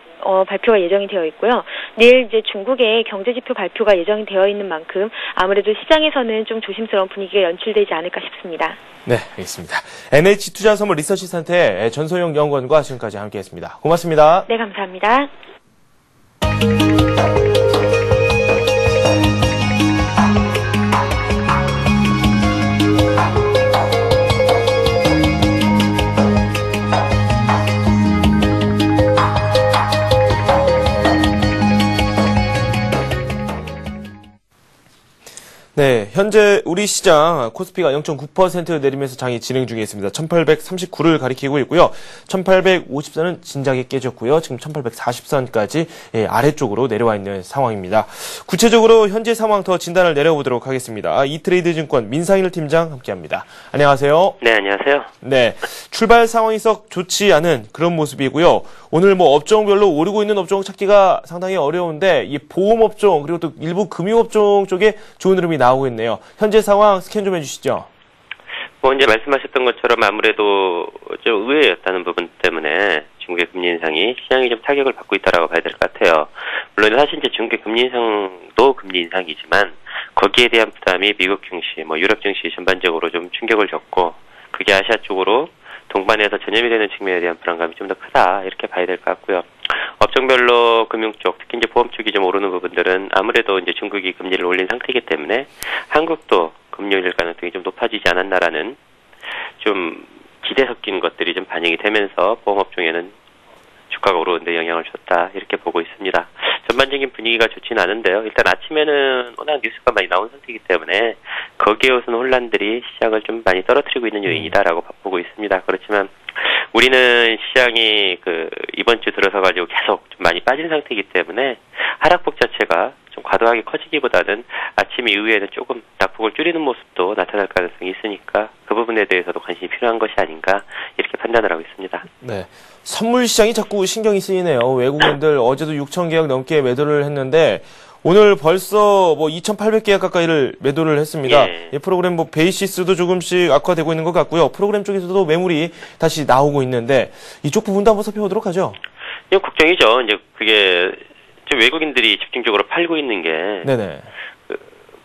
발표가 예정이 되어 있고요. 내일 이제 중국의 경제지표 발표가 예정이 되어 있는 만큼 아무래도 시장에서는 좀 조심스러운 분위기가 연출되지 않을까 싶습니다. 네, 알겠습니다. NH투자선물 리서치센터의 전소영 연구원과 지금까지 함께했습니다. 고맙습니다. 네, 감사합니다. 네, 현재 우리 시장 코스피가 0.9% 내리면서 장이 진행 중에 있습니다. 1839를 가리키고 있고요. 1850선은 진작에 깨졌고요. 지금 1840선까지 아래쪽으로 내려와 있는 상황입니다. 구체적으로 현재 상황 더 진단을 내려보도록 하겠습니다. 이트레이드 증권 민상일 팀장 함께합니다. 안녕하세요. 네, 안녕하세요. 네, 출발 상황이 썩 좋지 않은 그런 모습이고요. 오늘 뭐 업종별로 오르고 있는 업종 찾기가 상당히 어려운데 이 보험업종 그리고 또 일부 금융업종 쪽에 좋은 흐름이 나오고 있네요. 현재 상황 스캔 좀 해주시죠. 뭐 이제 말씀하셨던 것처럼 아무래도 좀 의외였다는 부분 때문에 중국의 금리 인상이 시장이 좀 타격을 받고 있다라고 봐야 될 것 같아요. 물론 사실 이제 중국의 금리 인상도 금리 인상이지만 거기에 대한 부담이 미국 증시, 뭐 유럽 증시 전반적으로 좀 충격을 줬고 그게 아시아 쪽으로 동반해서 전염이 되는 측면에 대한 불안감이 좀 더 크다 이렇게 봐야 될 것 같고요. 업종별로 금융 쪽, 특히 이제 보험 쪽이 좀 오르는 부분들은 아무래도 이제 중국이 금리를 올린 상태이기 때문에 한국도 금리 올릴 가능성이 좀 높아지지 않았나라는 좀 기대 섞인 것들이 좀 반영이 되면서 보험 업종에는 주가가 오르는 데 영향을 줬다 이렇게 보고 있습니다. 전반적인 분위기가 좋지는 않은데요. 일단 아침에는 워낙 뉴스가 많이 나온 상태이기 때문에 거기에 우선 혼란들이 시장을 좀 많이 떨어뜨리고 있는 요인이다라고 보고 있습니다. 그렇지만 우리는 시장이 이번 주 들어서 가지고 계속 좀 많이 빠진 상태이기 때문에 하락폭 자체가 좀 과도하게 커지기보다는 아침 이후에는 조금 낙폭을 줄이는 모습도 나타날 가능성이 있으니까 그 부분에 대해서도 관심이 필요한 것이 아닌가 이렇게 판단을 하고 있습니다. 네, 선물 시장이 자꾸 신경이 쓰이네요. 외국인들 어제도 6,000계약 넘게 매도를 했는데 오늘 벌써 뭐 2,800계약 가까이를 매도를 했습니다. 예. 이 프로그램 뭐 베이시스도 조금씩 악화되고 있는 것 같고요. 프로그램 쪽에서도 매물이 다시 나오고 있는데 이쪽 부분도 한번 살펴보도록 하죠. 이거 걱정이죠. 이제 그게 좀 외국인들이 집중적으로 팔고 있는 게 네네.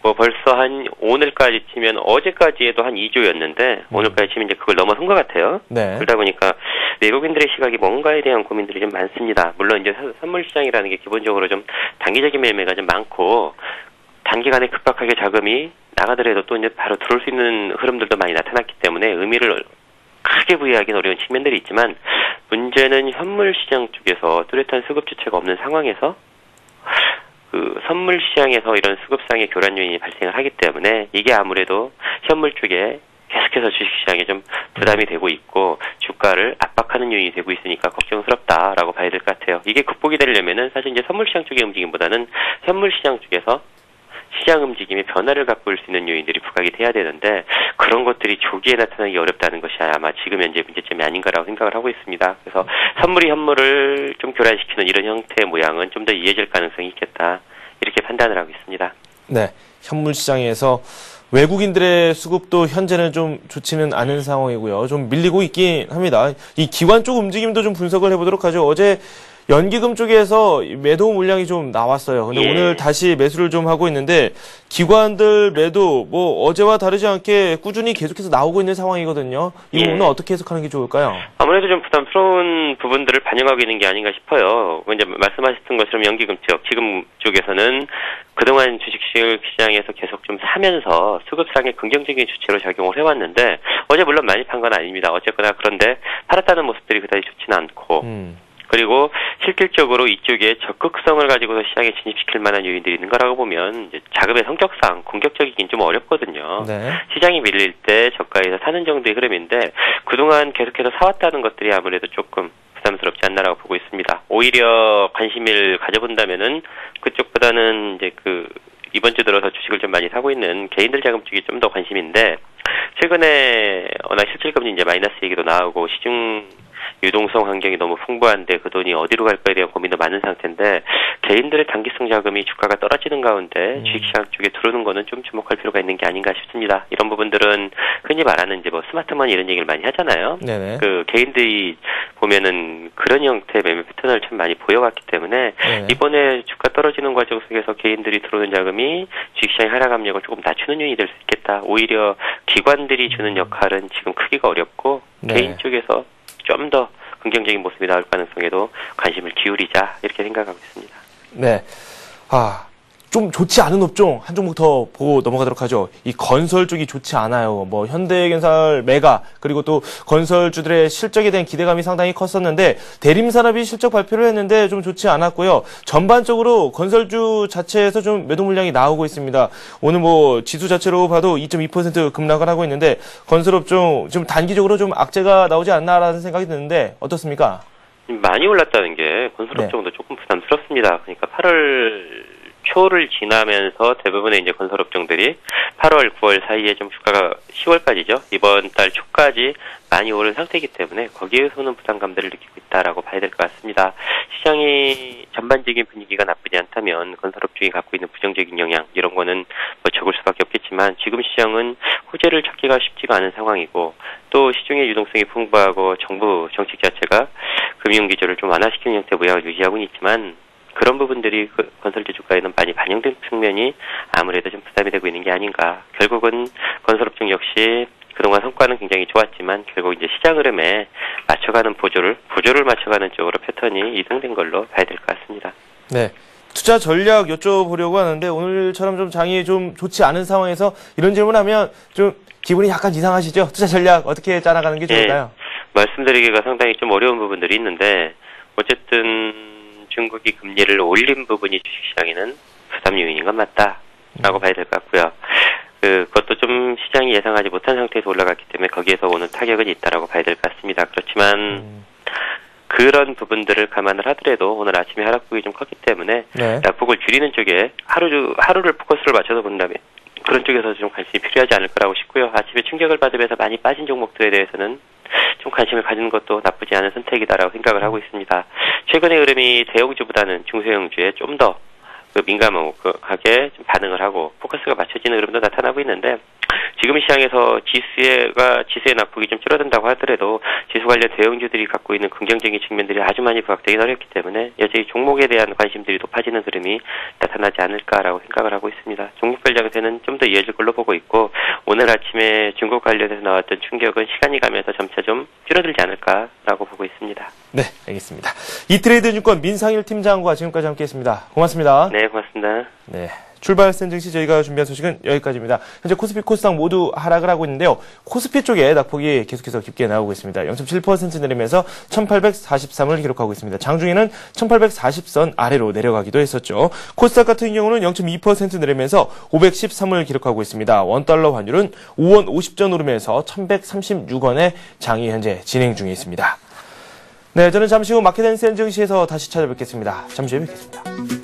뭐 벌써 한 오늘까지 치면 어제까지에도 한 2조였는데 오늘까지 치면 이제 그걸 넘어선 것 같아요. 네. 그러다 보니까 외국인들의 시각이 뭔가에 대한 고민들이 좀 많습니다. 물론 이제 선물 시장이라는 게 기본적으로 좀 단기적인 매매가 좀 많고 단기간에 급박하게 자금이 나가더라도 또 이제 바로 들어올 수 있는 흐름들도 많이 나타났기 때문에 의미를 크게 부여하기는 어려운 측면들이 있지만 문제는 현물 시장 쪽에서 뚜렷한 수급 주체가 없는 상황에서 선물 시장에서 이런 수급상의 교란 요인이 발생을 하기 때문에 이게 아무래도 현물 쪽에 계속해서 주식시장에 좀 부담이 되고 있고 주가를 압박하는 요인이 되고 있으니까 걱정스럽다라고 봐야 될 것 같아요. 이게 극복이 되려면은 사실 이제 선물 시장 쪽의 움직임보다는 현물 시장 쪽에서 시장 움직임의 변화를 갖고 올 수 있는 요인들이 부각이 돼야 되는데 그런 것들이 조기에 나타나기 어렵다는 것이 아마 지금 현재 문제점이 아닌가라고 생각을 하고 있습니다. 그래서 선물이 현물을 좀 교란시키는 이런 형태의 모양은 좀 더 이어질 가능성이 있겠다 이렇게 판단을 하고 있습니다. 네, 현물 시장에서 외국인들의 수급도 현재는 좀 좋지는 않은 상황이고요. 좀 밀리고 있긴 합니다. 이 기관 쪽 움직임도 좀 분석을 해보도록 하죠. 어제 연기금 쪽에서 매도 물량이 좀 나왔어요. 근데 오늘 다시 매수를 좀 하고 있는데 기관들 매도 뭐 어제와 다르지 않게 꾸준히 계속해서 나오고 있는 상황이거든요. 이 부분은 어떻게 해석하는 게 좋을까요? 아무래도 좀 부담스러운 부분들을 반영하고 있는 게 아닌가 싶어요. 이제 말씀하셨던 것처럼 연기금 쪽, 지금 쪽에서는 그동안 주식시장에서 계속 좀 사면서 수급상의 긍정적인 주체로 작용을 해왔는데 어제 물론 많이 판 건 아닙니다. 어쨌거나 그런데 팔았다는 모습들이 그다지 좋지는 않고 그리고 실질적으로 이쪽에 적극성을 가지고서 시장에 진입시킬 만한 요인들이 있는 거라고 보면 이제 자금의 성격상 공격적이긴 좀 어렵거든요. 네. 시장이 밀릴 때 저가에서 사는 정도의 흐름인데 그동안 계속해서 사왔다는 것들이 아무래도 조금 부담스럽지 않나라고 보고 있습니다. 같습니다. 오히려 관심을 가져본다면은 그쪽보다는 이제 이번 주 들어서 주식을 좀 많이 사고 있는 개인들 자금 쪽이 좀 더 관심인데, 최근에 워낙 실질금리 이제 마이너스 얘기도 나오고 시중 유동성 환경이 너무 풍부한데 그 돈이 어디로 갈까에 대한 고민도 많은 상태인데, 개인들의 단기성 자금이 주가가 떨어지는 가운데 주식시장 쪽에 들어오는 거는 좀 주목할 필요가 있는 게 아닌가 싶습니다. 이런 부분들은 흔히 말하는 이제 뭐 스마트머니 이런 얘기를 많이 하잖아요. 네네. 개인들이 보면은 그런 형태의 매매 패턴을 참 많이 보여왔기 때문에 네네. 이번에 주가 떨어지는 과정 속에서 개인들이 들어오는 자금이 주식시장의 하락 압력을 조금 낮추는 요인이 될 수 있겠다. 오히려 기관들이 주는 역할은 지금 크기가 어렵고 네. 개인 쪽에서 좀 더 긍정적인 모습이 나올 가능성에도 관심을 기울이자 이렇게 생각하고 있습니다. 네. 좀 좋지 않은 업종 한 종목 더 보고 넘어가도록 하죠. 이 건설 쪽이 좋지 않아요. 뭐 현대건설, 메가 그리고 또 건설주들의 실적에 대한 기대감이 상당히 컸었는데 대림산업이 실적 발표를 했는데 좀 좋지 않았고요. 전반적으로 건설주 자체에서 좀 매도 물량이 나오고 있습니다. 오늘 뭐 지수 자체로 봐도 2.2% 급락을 하고 있는데 건설업종 좀 단기적으로 좀 악재가 나오지 않나라는 생각이 드는데 어떻습니까? 많이 올랐다는 게 건설업종도 네. 조금 부담스럽습니다. 그러니까 8월 초를 지나면서 대부분의 이제 건설업종들이 8월, 9월 사이에 좀 주가가 10월까지죠. 이번 달 초까지 많이 오른 상태이기 때문에 거기에서는 부담감들을 느끼고 있다라고 봐야 될 것 같습니다. 시장이 전반적인 분위기가 나쁘지 않다면 건설업종이 갖고 있는 부정적인 영향 이런 거는 뭐 적을 수밖에 없겠지만 지금 시장은 호재를 찾기가 쉽지가 않은 상황이고 또 시중의 유동성이 풍부하고 정부 정책 자체가 금융기조를 좀 완화시키는 형태의 모양을 유지하고는 있지만 그런 부분들이 건설주 주가에는 많이 반영된 측면이 아무래도 좀 부담이 되고 있는 게 아닌가. 결국은 건설업종 역시 그동안 성과는 굉장히 좋았지만 결국 이제 시장 흐름에 맞춰가는 보조를 맞춰가는 쪽으로 패턴이 이동된 걸로 봐야 될 것 같습니다. 네. 투자 전략 여쭤보려고 하는데 오늘처럼 좀 장이 좀 좋지 않은 상황에서 이런 질문하면 좀 기분이 약간 이상하시죠? 투자 전략 어떻게 짜나가는 게 좋을까요? 네. 말씀드리기가 상당히 좀 어려운 부분들이 있는데 어쨌든 중국이 금리를 올린 부분이 주식시장에는 부담 요인인 건 맞다라고 봐야 될 것 같고요. 그것도 좀 시장이 예상하지 못한 상태에서 올라갔기 때문에 거기에서 오는 타격은 있다라고 봐야 될 것 같습니다. 그렇지만 그런 부분들을 감안을 하더라도 오늘 아침에 하락폭이 좀 컸기 때문에 네. 낙폭을 줄이는 쪽에 하루를 포커스를 맞춰서 본다면 그런 쪽에서 좀 관심이 필요하지 않을 거라고 싶고요. 아침에 충격을 받으면서 많이 빠진 종목들에 대해서는 좀 관심을 가지는 것도 나쁘지 않은 선택이다라고 생각을 하고 있습니다. 최근의 흐름이 대형주보다는 중소형주에 좀 더 민감하게 좀 반응을 하고 포커스가 맞춰지는 흐름도 나타나고 있는데 지금 시장에서 지수의 낙폭이 좀 줄어든다고 하더라도 지수 관련 대형주들이 갖고 있는 긍정적인 측면들이 아주 많이 부각되긴 어렵기 때문에 여전히 종목에 대한 관심들이 높아지는 흐름이 나타나지 않을까라고 생각을 하고 있습니다. 종목별 장세는 좀 더 이어질 걸로 보고 있고 오늘 아침에 중국 관련해서 나왔던 충격은 시간이 가면서 점차 좀 줄어들지 않을까라고 보고 있습니다. 네, 알겠습니다. 이트레이드 증권 민상일 팀장과 지금까지 함께했습니다. 고맙습니다. 네, 고맙습니다. 네. 출발센 증시 저희가 준비한 소식은 여기까지입니다. 현재 코스피, 코스닥 모두 하락을 하고 있는데요. 코스피 쪽에 낙폭이 계속해서 깊게 나오고 있습니다. 0.7% 내리면서 1843을 기록하고 있습니다. 장중에는 1840선 아래로 내려가기도 했었죠. 코스닥 같은 경우는 0.2% 내리면서 513을 기록하고 있습니다. 원달러 환율은 5원 50전 오르면서 1136원의 장이 현재 진행 중에 있습니다. 네, 저는 잠시 후 마켓앤센 증시에서 다시 찾아뵙겠습니다. 잠시 후에 뵙겠습니다.